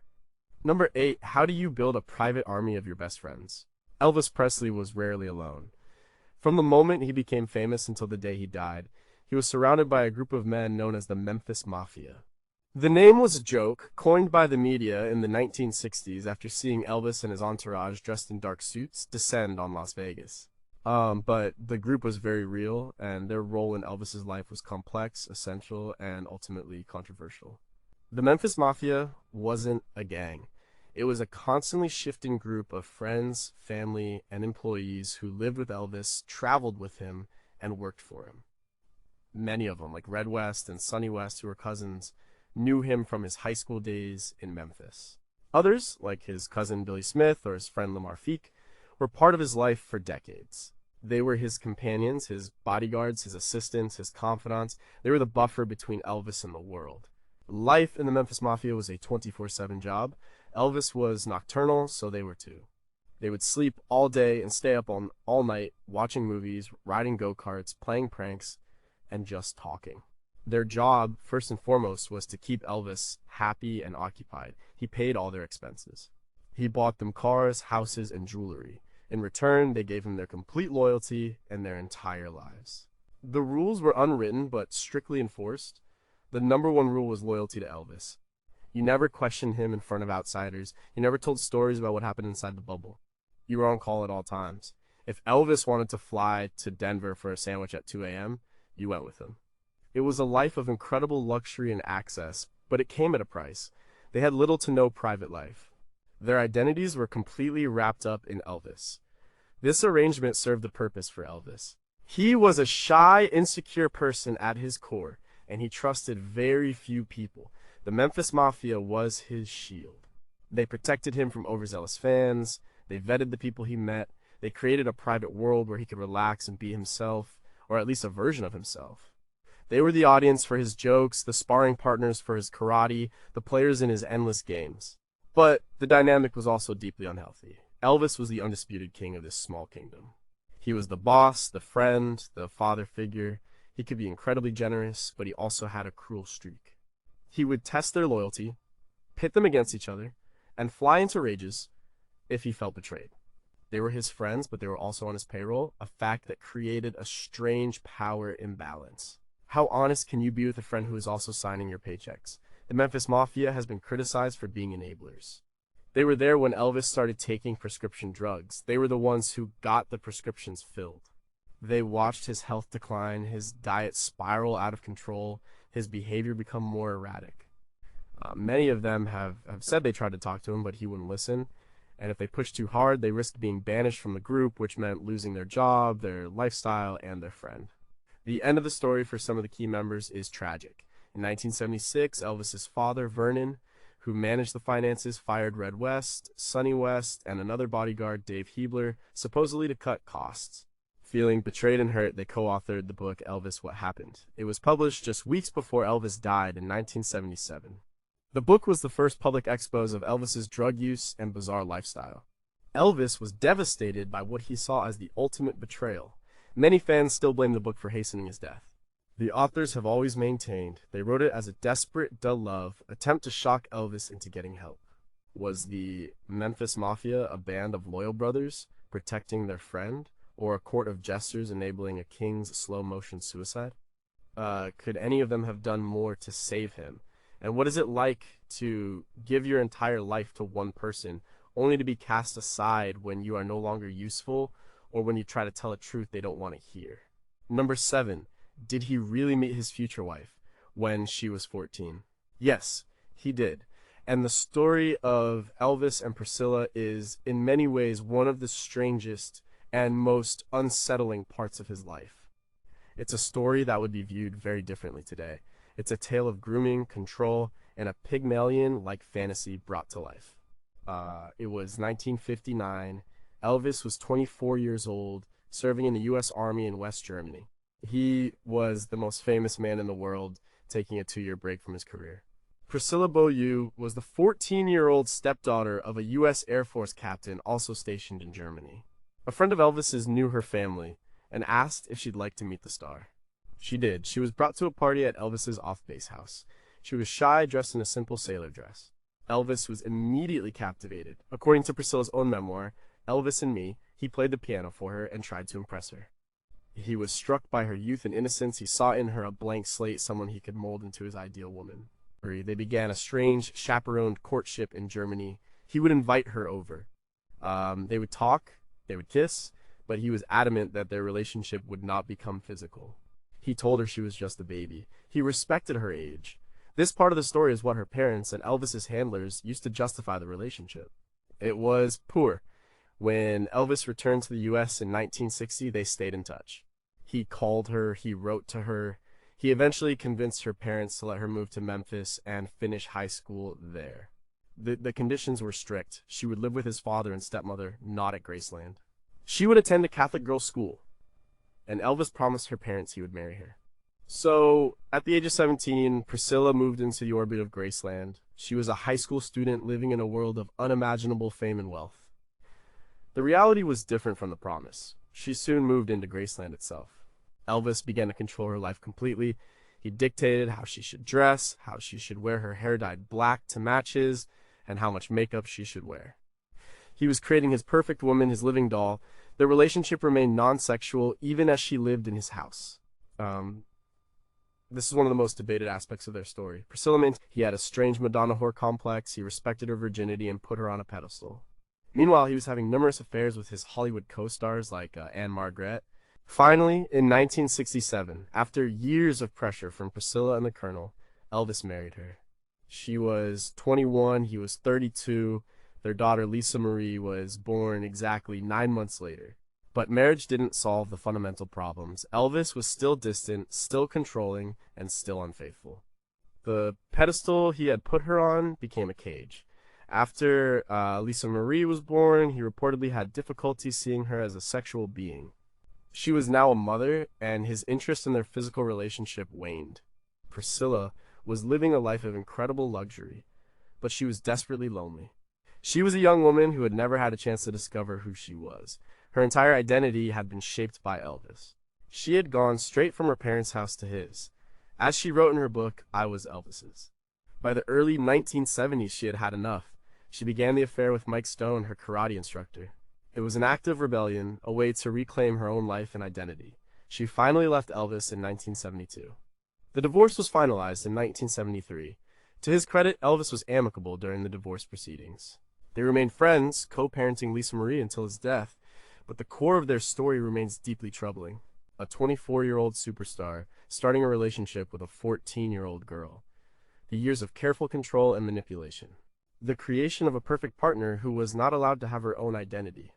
S1: Number 8. How do you build a private army of your best friends? Elvis Presley was rarely alone. From the moment he became famous until the day he died, he was surrounded by a group of men known as the Memphis Mafia. The name was a joke coined by the media in the 1960s after seeing Elvis and his entourage dressed in dark suits descend on Las Vegas. But the group was very real, and their role in Elvis's life was complex, essential, and ultimately controversial. The Memphis Mafia wasn't a gang. It was a constantly shifting group of friends, family, and employees who lived with Elvis, traveled with him, and worked for him. Many of them, like Red West and Sonny West, who were cousins, knew him from his high school days in Memphis. Others, like his cousin Billy Smith or his friend Lamar Feek, were part of his life for decades. They were his companions, his bodyguards, his assistants, his confidants. They were the buffer between Elvis and the world. Life in the Memphis Mafia was a 24/7 job. Elvis was nocturnal, so they were too. They would sleep all day and stay up all night, watching movies, riding go-karts, playing pranks, and just talking. Their job, first and foremost, was to keep Elvis happy and occupied. He paid all their expenses. He bought them cars, houses, and jewelry. In return, they gave him their complete loyalty and their entire lives. The rules were unwritten, but strictly enforced. The number one rule was loyalty to Elvis. You never questioned him in front of outsiders. You never told stories about what happened inside the bubble. You were on call at all times. If Elvis wanted to fly to Denver for a sandwich at 2 a.m., you went with him. It was a life of incredible luxury and access, but it came at a price. They had little to no private life. Their identities were completely wrapped up in Elvis. This arrangement served the purpose for Elvis. He was a shy, insecure person at his core, and he trusted very few people. The Memphis Mafia was his shield. They protected him from overzealous fans. They vetted the people he met. They created a private world where he could relax and be himself, or at least a version of himself. They were the audience for his jokes, the sparring partners for his karate, the players in his endless games. But the dynamic was also deeply unhealthy. Elvis was the undisputed king of this small kingdom. He was the boss, the friend, the father figure. He could be incredibly generous, but he also had a cruel streak. He would test their loyalty, pit them against each other, and fly into rages if he felt betrayed. They were his friends, but they were also on his payroll, a fact that created a strange power imbalance. How honest can you be with a friend who is also signing your paychecks? The Memphis Mafia has been criticized for being enablers. They were there when Elvis started taking prescription drugs. They were the ones who got the prescriptions filled. They watched his health decline, his diet spiral out of control, his behavior become more erratic. Many of them have said they tried to talk to him, but he wouldn't listen. And if they pushed too hard, they risked being banished from the group, which meant losing their job, their lifestyle, and their friend. The end of the story for some of the key members is tragic. In 1976, Elvis's father, Vernon, who managed the finances, fired Red West, Sonny West, and another bodyguard, Dave Hebler, supposedly to cut costs. Feeling betrayed and hurt, they co-authored the book Elvis: What Happened. It was published just weeks before Elvis died in 1977. The book was the first public expose of Elvis's drug use and bizarre lifestyle. Elvis was devastated by what he saw as the ultimate betrayal. Many fans still blame the book for hastening his death. The authors have always maintained they wrote it as a desperate, dull love attempt to shock Elvis into getting help. Was the Memphis Mafia a band of loyal brothers protecting their friend, or a court of jesters enabling a king's slow-motion suicide? Could any of them have done more to save him? And what is it like to give your entire life to one person, only to be cast aside when you are no longer useful, or when you try to tell a truth they don't want to hear? Number 7. Did he really meet his future wife when she was 14? Yes, he did. And the story of Elvis and Priscilla is, in many ways, one of the strangest and most unsettling parts of his life. It's a story that would be viewed very differently today. It's a tale of grooming, control, and a Pygmalion-like fantasy brought to life. It was 1959. Elvis was 24 years old, serving in the U.S. Army in West Germany. He was the most famous man in the world, taking a 2-year break from his career. Priscilla Beaulieu was the 14-year-old stepdaughter of a U.S. Air Force captain also stationed in Germany. A friend of Elvis's knew her family and asked if she'd like to meet the star. She did. She was brought to a party at Elvis's off-base house. She was shy, dressed in a simple sailor dress. Elvis was immediately captivated. According to Priscilla's own memoir, Elvis and Me, he played the piano for her and tried to impress her. He was struck by her youth and innocence. He saw in her a blank slate, someone he could mold into his ideal woman. They began a strange, chaperoned courtship in Germany. He would invite her over. They would talk, they would kiss, but he was adamant that their relationship would not become physical. He told her she was just a baby. He respected her age. This part of the story is what her parents and Elvis's handlers used to justify the relationship. It was poor. When Elvis returned to the U.S. in 1960, they stayed in touch. He called her, he wrote to her. He eventually convinced her parents to let her move to Memphis and finish high school there. The conditions were strict. She would live with his father and stepmother, not at Graceland. She would attend a Catholic girls' school, and Elvis promised her parents he would marry her. So, at the age of 17, Priscilla moved into the orbit of Graceland. She was a high school student living in a world of unimaginable fame and wealth. The reality was different from the promise. She soon moved into Graceland itself. Elvis began to control her life completely. He dictated how she should dress, how she should wear her hair dyed black to match his, and how much makeup she should wear. He was creating his perfect woman, his living doll. Their relationship remained non-sexual even as she lived in his house. This is one of the most debated aspects of their story. Priscilla meant he had a strange Madonna whore complex. He respected her virginity and put her on a pedestal. Meanwhile, he was having numerous affairs with his Hollywood co-stars like Anne Margaret. Finally, in 1967, after years of pressure from Priscilla and the Colonel, Elvis married her. She was 21, he was 32. Their daughter Lisa Marie was born exactly 9 months later. But marriage didn't solve the fundamental problems. Elvis was still distant, still controlling, and still unfaithful. The pedestal he had put her on became a cage. After Lisa Marie was born, he reportedly had difficulty seeing her as a sexual being. She was now a mother, and his interest in their physical relationship waned. Priscilla was living a life of incredible luxury, but she was desperately lonely. She was a young woman who had never had a chance to discover who she was. Her entire identity had been shaped by Elvis. She had gone straight from her parents' house to his. As she wrote in her book, I was Elvis's. By the early 1970s, she had had enough. She began the affair with Mike Stone, her karate instructor. It was an act of rebellion, a way to reclaim her own life and identity. She finally left Elvis in 1972. The divorce was finalized in 1973. To his credit, Elvis was amicable during the divorce proceedings. They remained friends, co-parenting Lisa Marie until his death, but the core of their story remains deeply troubling. A 24-year-old superstar starting a relationship with a 14-year-old girl. The years of careful control and manipulation. The creation of a perfect partner who was not allowed to have her own identity.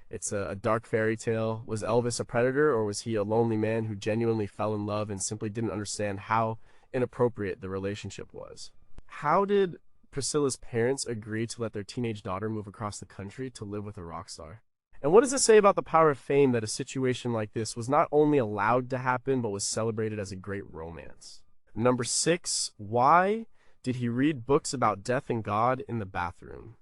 S1: It's a dark fairy tale. Was Elvis a predator, or was he a lonely man who genuinely fell in love and simply didn't understand how inappropriate the relationship was? How did Priscilla's parents agree to let their teenage daughter move across the country to live with a rock star? And what does it say about the power of fame that a situation like this was not only allowed to happen, but was celebrated as a great romance? Number 6, why did he read books about death and God in the bathroom?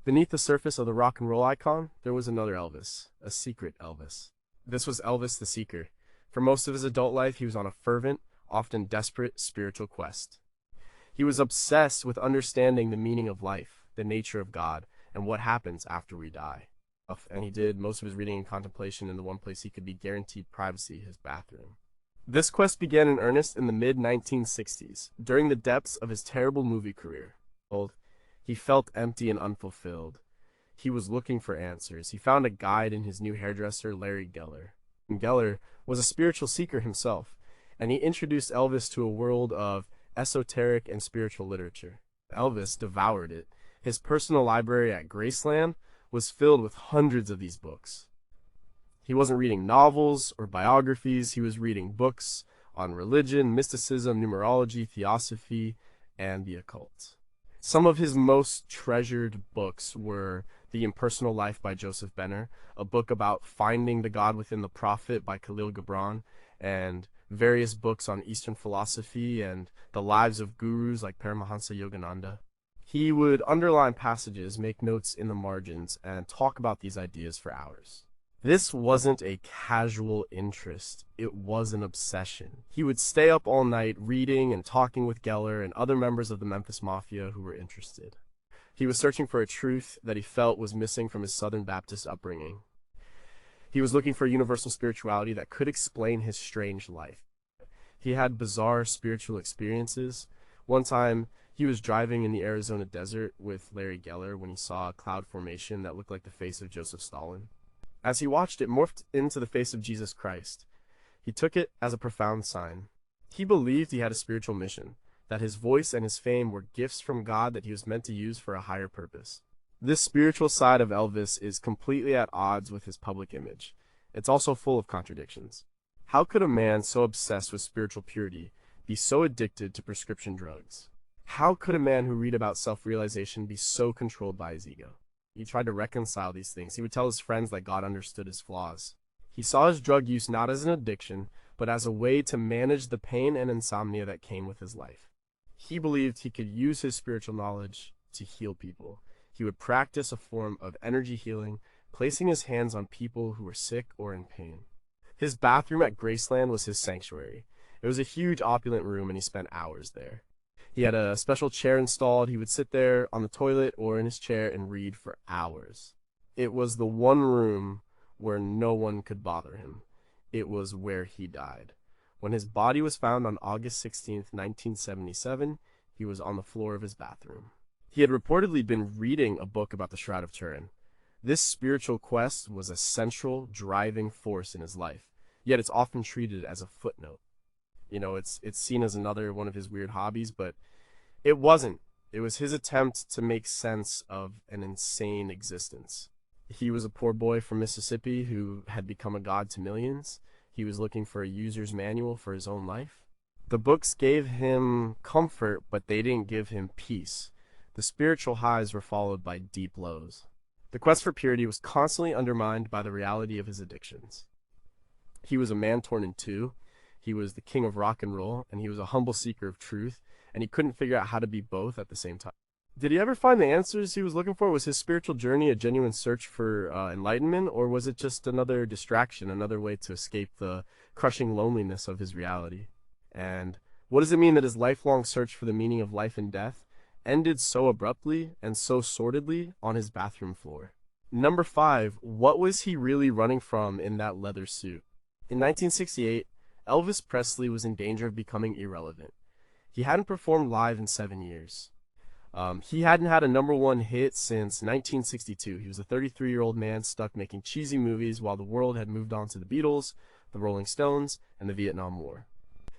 S1: Beneath the surface of the rock and roll icon, there was another Elvis, a secret Elvis. This was Elvis the Seeker. For most of his adult life, he was on a fervent, often desperate spiritual quest. He was obsessed with understanding the meaning of life, the nature of God, and what happens after we die. And he did most of his reading and contemplation in the one place he could be guaranteed privacy, his bathroom. This quest began in earnest in the mid-1960s, during the depths of his terrible movie career. He felt empty and unfulfilled. He was looking for answers. He found a guide in his new hairdresser, Larry Geller. And Geller was a spiritual seeker himself, and he introduced Elvis to a world of esoteric and spiritual literature. Elvis devoured it. His personal library at Graceland was filled with hundreds of these books. He wasn't reading novels or biographies. He was reading books on religion, mysticism, numerology, theosophy, and the occult. Some of his most treasured books were The Impersonal Life by Joseph Benner, a book about finding the God within the prophet by Khalil Gibran, and various books on Eastern philosophy and the lives of gurus like Paramahansa Yogananda. He would underline passages, make notes in the margins, and talk about these ideas for hours. This wasn't a casual interest, it was an obsession. He would stay up all night reading and talking with Geller and other members of the Memphis Mafia who were interested. He was searching for a truth that he felt was missing from his Southern Baptist upbringing. He was looking for a universal spirituality that could explain his strange life. He had bizarre spiritual experiences. One time, he was driving in the Arizona desert with Larry Geller when he saw a cloud formation that looked like the face of Joseph Stalin. As he watched it morphed into the face of Jesus Christ, he took it as a profound sign. He believed he had a spiritual mission, that his voice and his fame were gifts from God that he was meant to use for a higher purpose. This spiritual side of Elvis is completely at odds with his public image. It's also full of contradictions. How could a man so obsessed with spiritual purity be so addicted to prescription drugs? How could a man who read about self-realization be so controlled by his ego? He tried to reconcile these things. He would tell his friends that God understood his flaws. He saw his drug use not as an addiction, but as a way to manage the pain and insomnia that came with his life. He believed he could use his spiritual knowledge to heal people. He would practice a form of energy healing, placing his hands on people who were sick or in pain. His bathroom at Graceland was his sanctuary. It was a huge, opulent room, and he spent hours there. He had a special chair installed. He would sit there on the toilet or in his chair and read for hours. It was the one room where no one could bother him. It was where he died. When his body was found on August 16th, 1977, he was on the floor of his bathroom. He had reportedly been reading a book about the Shroud of Turin. This spiritual quest was a central, driving force in his life, yet it's often treated as a footnote. It's seen as another one of his weird hobbies, but it wasn't. It was his attempt to make sense of an insane existence. He was a poor boy from Mississippi who had become a god to millions. He was looking for a user's manual for his own life. The books gave him comfort, but they didn't give him peace. The spiritual highs were followed by deep lows. The quest for purity was constantly undermined by the reality of his addictions. He was a man torn in two. He was the king of rock and roll, and he was a humble seeker of truth, and he couldn't figure out how to be both at the same time. Did he ever find the answers he was looking for? Was his spiritual journey a genuine search for enlightenment, or was it just another distraction, another way to escape the crushing loneliness of his reality? And what does it mean that his lifelong search for the meaning of life and death ended so abruptly and so sordidly on his bathroom floor. Number 5. What was he really running from in that leather suit? In 1968, Elvis Presley was in danger of becoming irrelevant. He hadn't performed live in 7 years. He hadn't had a number one hit since 1962. He was a 33-year-old man stuck making cheesy movies while the world had moved on to the Beatles, the Rolling Stones, and the Vietnam War.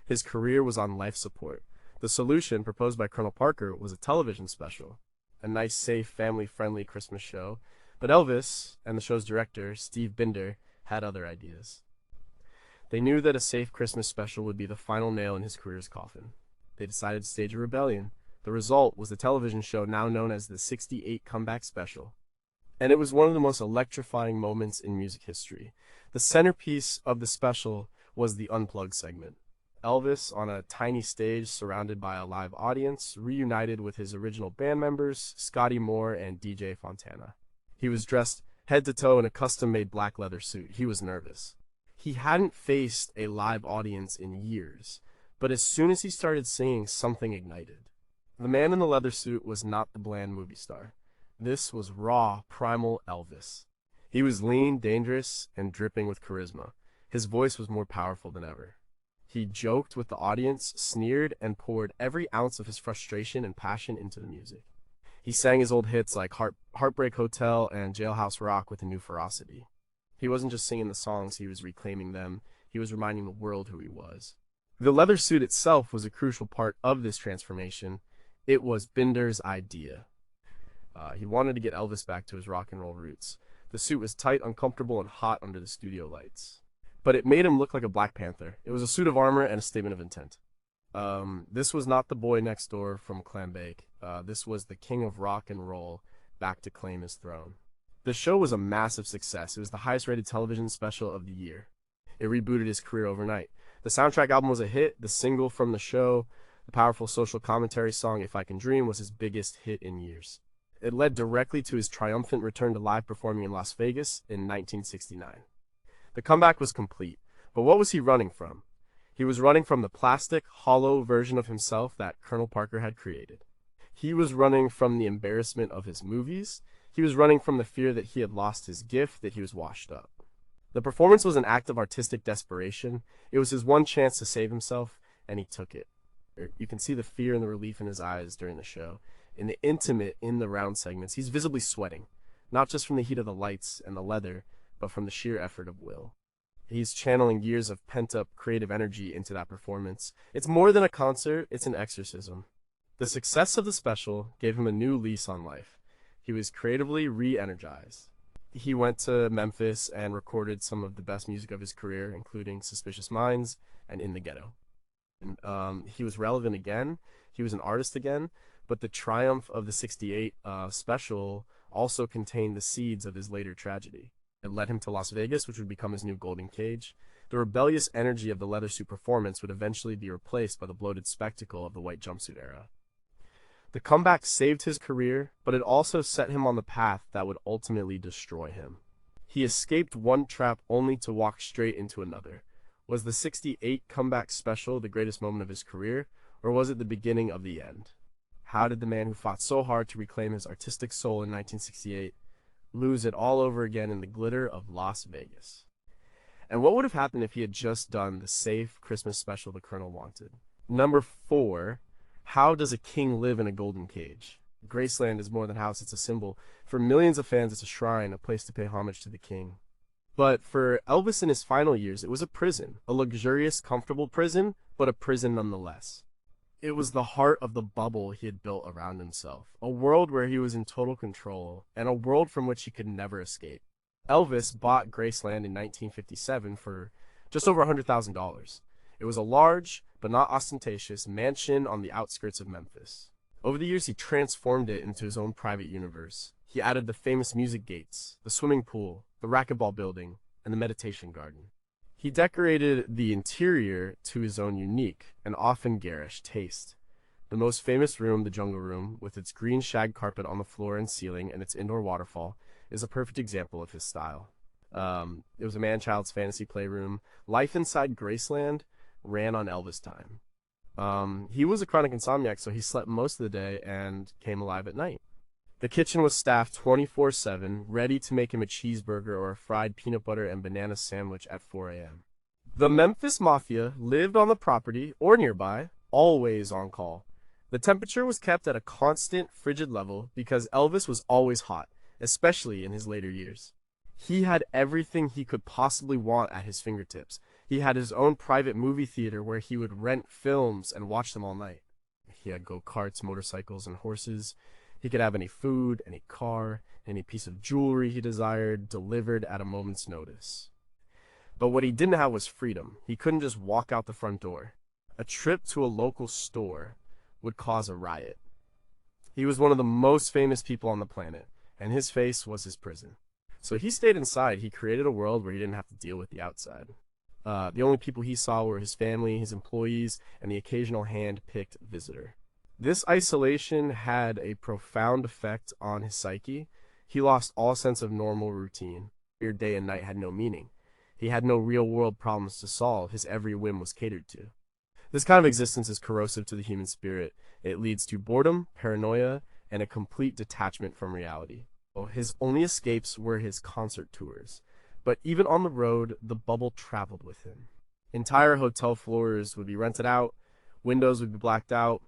S1: His career was on life support. The solution proposed by Colonel Parker was a television special, a nice, safe, family-friendly Christmas show, but Elvis and the show's director, Steve Binder, had other ideas. They knew that a safe Christmas special would be the final nail in his career's coffin. They decided to stage a rebellion. The result was the television show now known as the '68 Comeback Special. And it was one of the most electrifying moments in music history. The centerpiece of the special was the Unplugged segment. Elvis, on a tiny stage surrounded by a live audience, reunited with his original band members, Scotty Moore and DJ Fontana. He was dressed head to toe in a custom-made black leather suit. He was nervous. He hadn't faced a live audience in years, but as soon as he started singing, something ignited. The man in the leather suit was not the bland movie star. This was raw, primal Elvis. He was lean, dangerous, and dripping with charisma. His voice was more powerful than ever. He joked with the audience, sneered, and poured every ounce of his frustration and passion into the music. He sang his old hits like Heartbreak Hotel and Jailhouse Rock with a new ferocity. He wasn't just singing the songs, he was reclaiming them. He was reminding the world who he was. The leather suit itself was a crucial part of this transformation. It was Binder's idea. He wanted to get Elvis back to his rock and roll roots. The suit was tight, uncomfortable, and hot under the studio lights. But it made him look like a Black Panther. It was a suit of armor and a statement of intent. This was not the boy next door from Clambake. This was the king of rock and roll back to claim his throne. The show was a massive success. It was the highest rated television special of the year. It rebooted his career overnight. The soundtrack album was a hit. The single from the show, the powerful social commentary song If I Can Dream, was his biggest hit in years. It led directly to his triumphant return to live performing in Las Vegas in 1969. The comeback was complete, but what was he running from? He was running from the plastic, hollow version of himself that Colonel Parker had created. He was running from the embarrassment of his movies. He was running from the fear that he had lost his gift, that he was washed up. The performance was an act of artistic desperation. It was his one chance to save himself, and he took it. You can see the fear and the relief in his eyes during the show. In the intimate, in the round segments, he's visibly sweating, not just from the heat of the lights and the leather, but from the sheer effort of will. He's channeling years of pent-up creative energy into that performance. It's more than a concert, it's an exorcism. The success of the special gave him a new lease on life. He was creatively re-energized. He went to Memphis and recorded some of the best music of his career, including Suspicious Minds and In the Ghetto. He was relevant again. He was an artist again, but the triumph of the '68 special also contained the seeds of his later tragedy. It led him to Las Vegas, which would become his new golden cage. The rebellious energy of the leather suit performance would eventually be replaced by the bloated spectacle of the white jumpsuit era. The comeback saved his career, but it also set him on the path that would ultimately destroy him. He escaped one trap only to walk straight into another. Was the '68 comeback special the greatest moment of his career, or was it the beginning of the end? How did the man who fought so hard to reclaim his artistic soul in 1968 lose it all over again in the glitter of Las Vegas? And what would have happened if he had just done the safe Christmas special the Colonel wanted? Number 4, how does a king live in a golden cage? Graceland is more than a house, it's a symbol. For millions of fans, it's a shrine, a place to pay homage to the king. But for Elvis in his final years, it was a prison. A luxurious, comfortable prison, but a prison nonetheless. It was the heart of the bubble he had built around himself. A world where he was in total control, and a world from which he could never escape. Elvis bought Graceland in 1957 for just over $100,000. It was a large, but not ostentatious, mansion on the outskirts of Memphis. Over the years, he transformed it into his own private universe. He added the famous music gates, the swimming pool, the racquetball building, and the meditation garden. He decorated the interior to his own unique and often garish taste. The most famous room, the Jungle Room, with its green shag carpet on the floor and ceiling and its indoor waterfall, is a perfect example of his style. It was a man-child's fantasy playroom. Life inside Graceland ran on Elvis time. He was a chronic insomniac, so he slept most of the day and came alive at night. The kitchen was staffed 24/7, ready to make him a cheeseburger or a fried peanut butter and banana sandwich at 4 a.m. The Memphis Mafia lived on the property or nearby, always on call. The temperature was kept at a constant, frigid level because Elvis was always hot, especially in his later years. He had everything he could possibly want at his fingertips. He had his own private movie theater where he would rent films and watch them all night. He had go-karts, motorcycles, and horses. He could have any food, any car, any piece of jewelry he desired delivered at a moment's notice. But what he didn't have was freedom. He couldn't just walk out the front door. A trip to a local store would cause a riot. He was one of the most famous people on the planet, and his face was his prison. So he stayed inside. He created a world where he didn't have to deal with the outside. The only people he saw were his family, his employees, and the occasional hand-picked visitor. This isolation had a profound effect on his psyche. He lost all sense of normal routine. Your day and night had no meaning. He had no real-world problems to solve. His every whim was catered to. This kind of existence is corrosive to the human spirit. It leads to boredom, paranoia, and a complete detachment from reality. His only escapes were his concert tours. But even on the road, the bubble traveled with him. Entire hotel floors would be rented out, windows would be blacked out.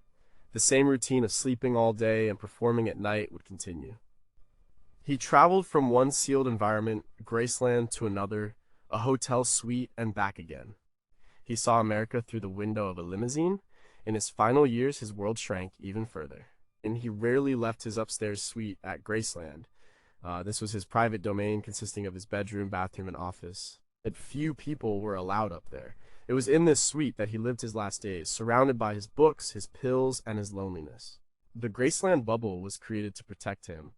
S1: The same routine of sleeping all day and performing at night would continue. He traveled from one sealed environment, Graceland, to another, a hotel suite, and back again. He saw America through the window of a limousine. In his final years, his world shrank even further, and he rarely left his upstairs suite at Graceland. This was his private domain consisting of his bedroom, bathroom, and office. But few people were allowed up there. It was in this suite that he lived his last days, surrounded by his books, his pills, and his loneliness. The Graceland bubble was created to protect him,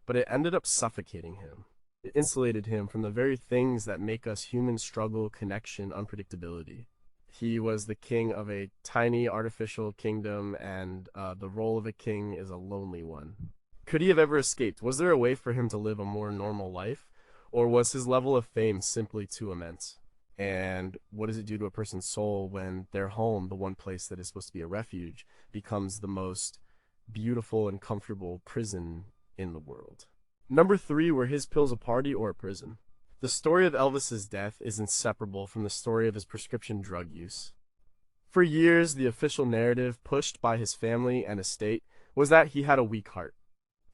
S1: but it ended up suffocating him. It insulated him from the very things that make us humans struggle: connection, unpredictability. He was the king of a tiny artificial kingdom, and the role of a king is a lonely one. Could he have ever escaped? Was there a way for him to live a more normal life? Or was his level of fame simply too immense? And what does it do to a person's soul when their home, the one place that is supposed to be a refuge, becomes the most beautiful and comfortable prison in the world? Number 3, were his pills a party or a prison? The story of Elvis's death is inseparable from the story of his prescription drug use. For years, the official narrative pushed by his family and estate was that he had a weak heart.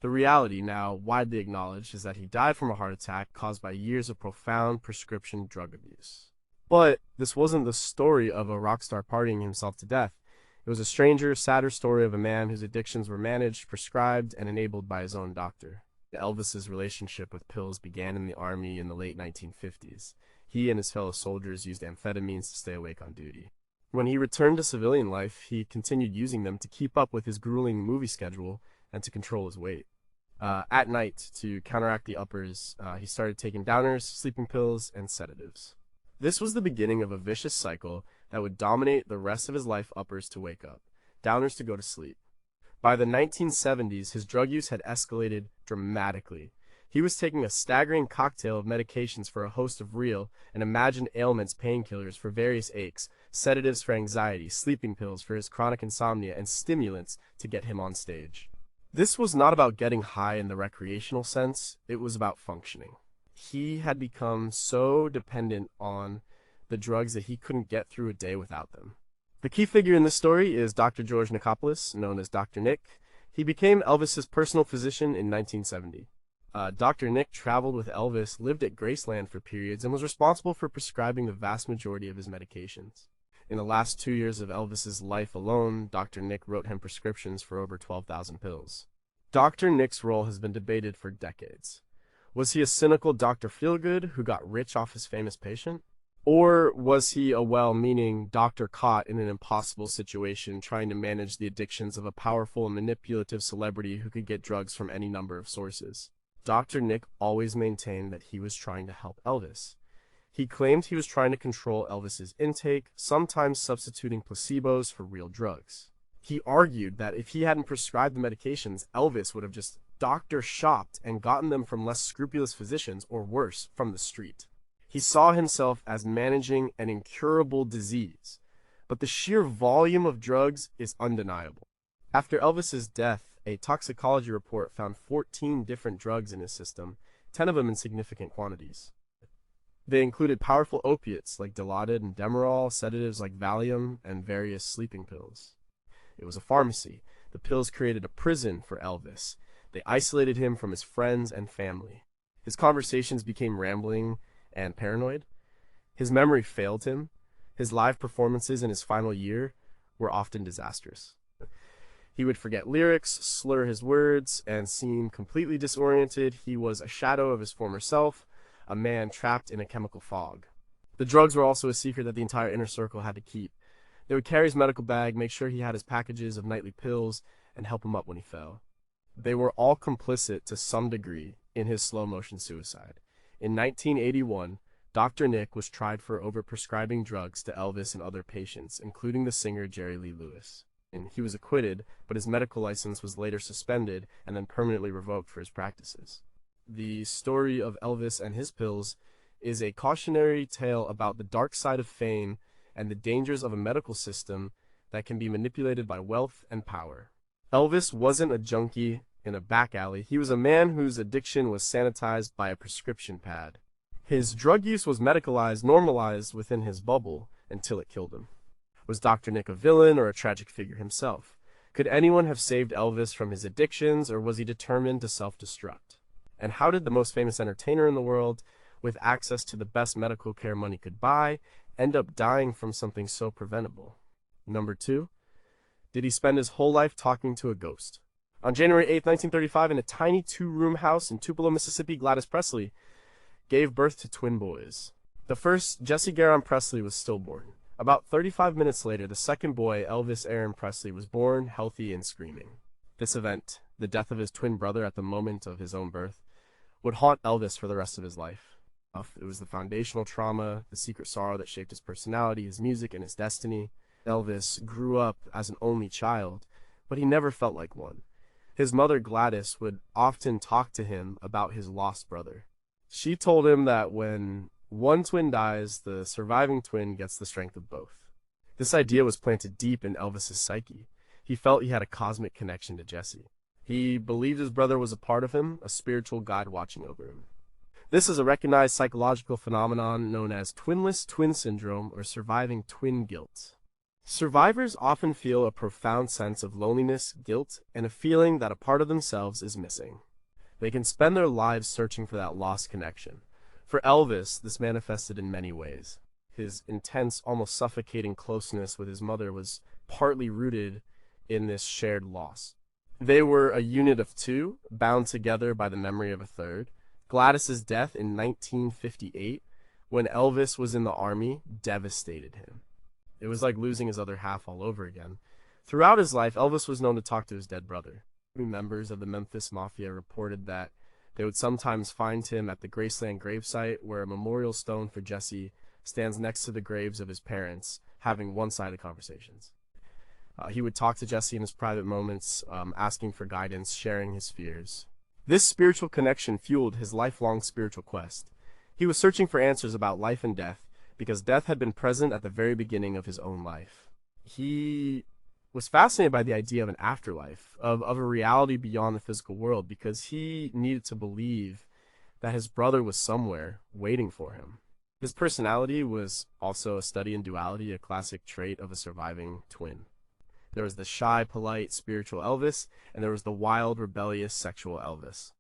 S1: The reality, now widely acknowledged, is that he died from a heart attack caused by years of profound prescription drug abuse. But this wasn't the story of a rock star partying himself to death. It was a stranger, sadder story of a man whose addictions were managed, prescribed, and enabled by his own doctor. Elvis's relationship with pills began in the army in the late 1950s. He and his fellow soldiers used amphetamines to stay awake on duty. When he returned to civilian life, he continued using them to keep up with his grueling movie schedule and to control his weight. At night, to counteract the uppers, he started taking downers, sleeping pills, and sedatives. This was the beginning of a vicious cycle that would dominate the rest of his life: uppers to wake up, downers to go to sleep. By the 1970s, his drug use had escalated dramatically. He was taking a staggering cocktail of medications for a host of real and imagined ailments: painkillers for various aches, sedatives for anxiety, sleeping pills for his chronic insomnia, and stimulants to get him on stage. This was not about getting high in the recreational sense, it was about functioning. He had become so dependent on the drugs that he couldn't get through a day without them. The key figure in this story is Dr. George Nichopoulos, known as Dr. Nick. He became Elvis's personal physician in 1970. Dr. Nick traveled with Elvis, lived at Graceland for periods, and was responsible for prescribing the vast majority of his medications. In the last 2 years of Elvis's life alone, Dr. Nick wrote him prescriptions for over 12,000 pills. Dr. Nick's role has been debated for decades. Was he a cynical Dr. Feelgood who got rich off his famous patient? Or was he a well-meaning doctor caught in an impossible situation trying to manage the addictions of a powerful and manipulative celebrity who could get drugs from any number of sources? Dr. Nick always maintained that he was trying to help Elvis. He claimed he was trying to control Elvis's intake, sometimes substituting placebos for real drugs. He argued that if he hadn't prescribed the medications, Elvis would have just doctor shopped and gotten them from less scrupulous physicians, or worse, from the street. He saw himself as managing an incurable disease, but the sheer volume of drugs is undeniable. After Elvis's death, a toxicology report found 14 different drugs in his system, 10 of them in significant quantities. They included powerful opiates like Dilaudid and Demerol, sedatives like Valium, and various sleeping pills. It was a pharmacy. The pills created a prison for Elvis. They isolated him from his friends and family. His conversations became rambling and paranoid. His memory failed him. His live performances in his final year were often disastrous. He would forget lyrics, slur his words, and seem completely disoriented. He was a shadow of his former self, a man trapped in a chemical fog. The drugs were also a secret that the entire inner circle had to keep. They would carry his medical bag, make sure he had his packages of nightly pills, and help him up when he fell. They were all complicit to some degree in his slow-motion suicide. In 1981, Dr. Nick was tried for overprescribing drugs to Elvis and other patients, including the singer Jerry Lee Lewis. And he was acquitted, but his medical license was later suspended and then permanently revoked for his practices. The story of Elvis and his pills is a cautionary tale about the dark side of fame and the dangers of a medical system that can be manipulated by wealth and power. Elvis wasn't a junkie in a back alley. He was a man whose addiction was sanitized by a prescription pad. His drug use was medicalized, normalized within his bubble until it killed him. Was Dr. Nick a villain or a tragic figure himself? Could anyone have saved Elvis from his addictions, or was he determined to self-destruct? And how did the most famous entertainer in the world, with access to the best medical care money could buy, end up dying from something so preventable? Number 2. Did he spend his whole life talking to a ghost? On January 8, 1935, in a tiny 2-room house in Tupelo, Mississippi, Gladys Presley gave birth to twin boys. The first, Jesse Garon Presley, was stillborn. About 35 minutes later, the second boy, Elvis Aaron Presley, was born, healthy and screaming. This event, the death of his twin brother at the moment of his own birth, would haunt Elvis for the rest of his life. It was the foundational trauma, the secret sorrow that shaped his personality, his music, and his destiny. Elvis grew up as an only child, but he never felt like one. His mother, Gladys, would often talk to him about his lost brother. She told him that when one twin dies, the surviving twin gets the strength of both. This idea was planted deep in Elvis's psyche. He felt he had a cosmic connection to Jesse. He believed his brother was a part of him, a spiritual guide watching over him. This is a recognized psychological phenomenon known as twinless twin syndrome or surviving twin guilt. Survivors often feel a profound sense of loneliness, guilt, and a feeling that a part of themselves is missing. They can spend their lives searching for that lost connection. For Elvis, this manifested in many ways. His intense, almost suffocating closeness with his mother was partly rooted in this shared loss. They were a unit of two, bound together by the memory of a third. Gladys's death in 1958, when Elvis was in the army, devastated him. It was like losing his other half all over again. Throughout his life, Elvis was known to talk to his dead brother. Members of the Memphis Mafia reported that they would sometimes find him at the Graceland gravesite, where a memorial stone for Jesse stands next to the graves of his parents, having one-sided conversations. He would talk to Jesse in his private moments, asking for guidance, sharing his fears. This spiritual connection fueled his lifelong spiritual quest. He was searching for answers about life and death, because death had been present at the very beginning of his own life. He was fascinated by the idea of an afterlife, of a reality beyond the physical world, because he needed to believe that his brother was somewhere waiting for him. His personality was also a study in duality, a classic trait of a surviving twin. There was the shy, polite, spiritual Elvis, and there was the wild, rebellious, sexual Elvis.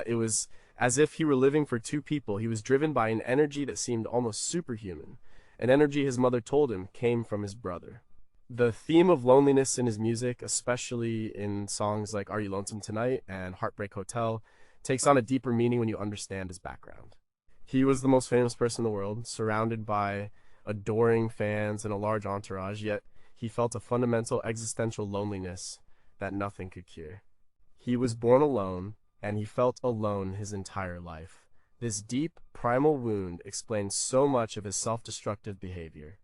S1: It was as if he were living for two people. He was driven by an energy that seemed almost superhuman, an energy his mother told him came from his brother. The theme of loneliness in his music, especially in songs like Are You Lonesome Tonight and Heartbreak Hotel, takes on a deeper meaning when you understand his background. He was the most famous person in the world, surrounded by adoring fans and a large entourage, yet he felt a fundamental existential loneliness that nothing could cure. He was born alone, and he felt alone his entire life. This deep, primal wound explains so much of his self-destructive behavior.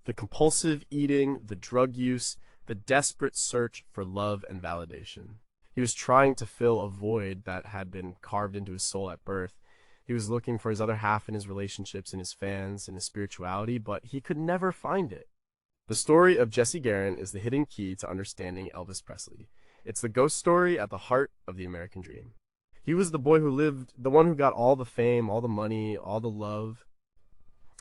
S1: The compulsive eating, the drug use, the desperate search for love and validation. He was trying to fill a void that had been carved into his soul at birth. He was looking for his other half in his relationships, in his fans, in his spirituality, but he could never find it. The story of Jesse Garren is the hidden key to understanding Elvis Presley. It's the ghost story at the heart of the American dream. He was the boy who lived, the one who got all the fame, all the money, all the love.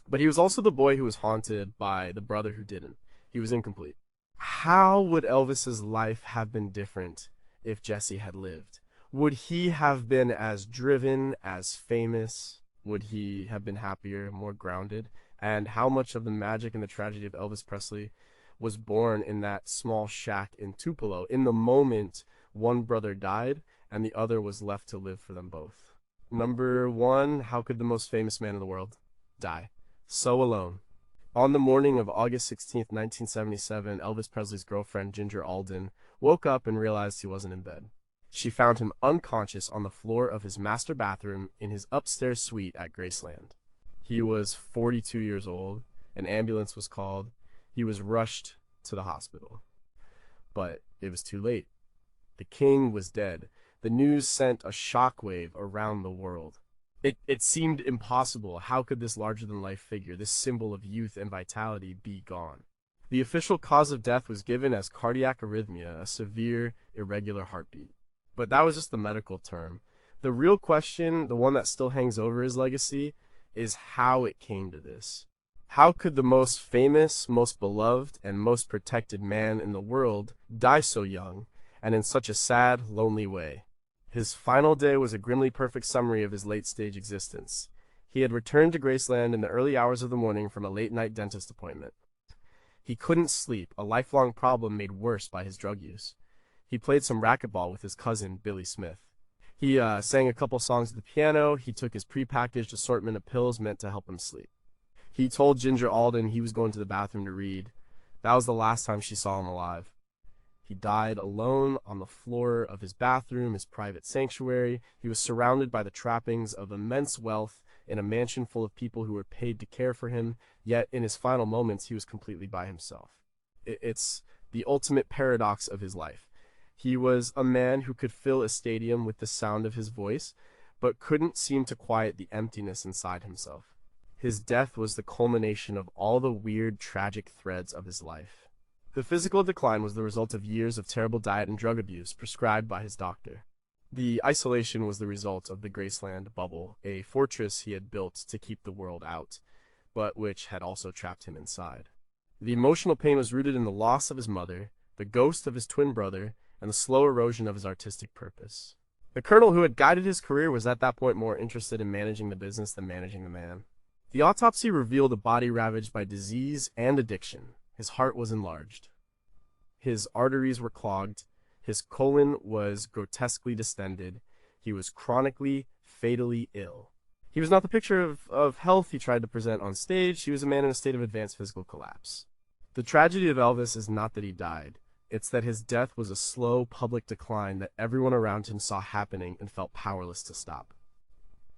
S1: But he was also the boy who was haunted by the brother who didn't. He was incomplete. How would Elvis's life have been different if Jesse had lived? Would he have been as driven, as famous? Would he have been happier, more grounded? And how much of the magic and the tragedy of Elvis Presley was born in that small shack in Tupelo in the moment one brother died and the other was left to live for them both? Number one, how could the most famous man in the world die so alone? On the morning of August 16th, 1977, Elvis Presley's girlfriend, Ginger Alden, woke up and realized he wasn't in bed. She found him unconscious on the floor of his master bathroom in his upstairs suite at Graceland. He was 42 years old. An ambulance was called. He was rushed to the hospital. But it was too late. The king was dead. The news sent a shockwave around the world. It seemed impossible. How could this larger-than-life figure, this symbol of youth and vitality, be gone? The official cause of death was given as cardiac arrhythmia, a severe, irregular heartbeat. But that was just the medical term. The real question, the one that still hangs over his legacy, is how it came to this. How could the most famous, most beloved, and most protected man in the world die so young, and in such a sad, lonely way? His final day was a grimly perfect summary of his late-stage existence. He had returned to Graceland in the early hours of the morning from a late-night dentist appointment. He couldn't sleep, a lifelong problem made worse by his drug use. He played some racquetball with his cousin, Billy Smith. He sang a couple songs at the piano. He took his prepackaged assortment of pills meant to help him sleep. He told Ginger Alden he was going to the bathroom to read. That was the last time she saw him alive. He died alone on the floor of his bathroom, his private sanctuary. He was surrounded by the trappings of immense wealth in a mansion full of people who were paid to care for him, yet in his final moments he was completely by himself. It's the ultimate paradox of his life. He was a man who could fill a stadium with the sound of his voice, but couldn't seem to quiet the emptiness inside himself. His death was the culmination of all the weird, tragic threads of his life. The physical decline was the result of years of terrible diet and drug abuse prescribed by his doctor. The isolation was the result of the Graceland bubble, a fortress he had built to keep the world out, but which had also trapped him inside. The emotional pain was rooted in the loss of his mother, the ghost of his twin brother, and the slow erosion of his artistic purpose. The colonel who had guided his career was at that point more interested in managing the business than managing the man. The autopsy revealed a body ravaged by disease and addiction. His heart was enlarged. His arteries were clogged. His colon was grotesquely distended. He was chronically, fatally ill. He was not the picture of health he tried to present on stage. He was a man in a state of advanced physical collapse. The tragedy of Elvis is not that he died. It's that his death was a slow public decline that everyone around him saw happening and felt powerless to stop.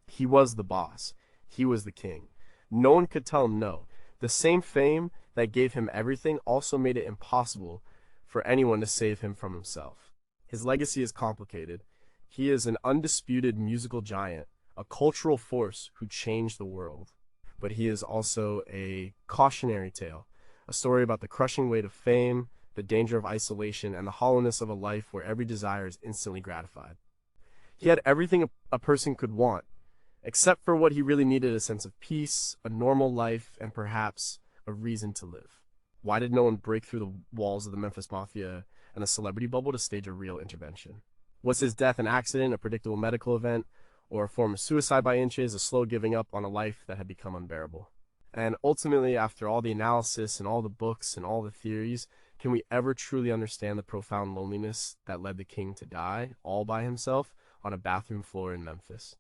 S1: He was the boss. He was the king. No one could tell him no. The same fame that gave him everything also made it impossible for anyone to save him from himself. His legacy is complicated. He is an undisputed musical giant, a cultural force who changed the world. But he is also a cautionary tale, a story about the crushing weight of fame, the danger of isolation, and the hollowness of a life where every desire is instantly gratified. He had everything a person could want, except for what he really needed: a sense of peace, a normal life, and perhaps a reason to live. Why did no one break through the walls of the Memphis Mafia and the celebrity bubble to stage a real intervention? Was his death an accident, a predictable medical event, or a form of suicide by inches, a slow giving up on a life that had become unbearable? And ultimately, after all the analysis and all the books and all the theories, can we ever truly understand the profound loneliness that led the king to die, all by himself, on a bathroom floor in Memphis?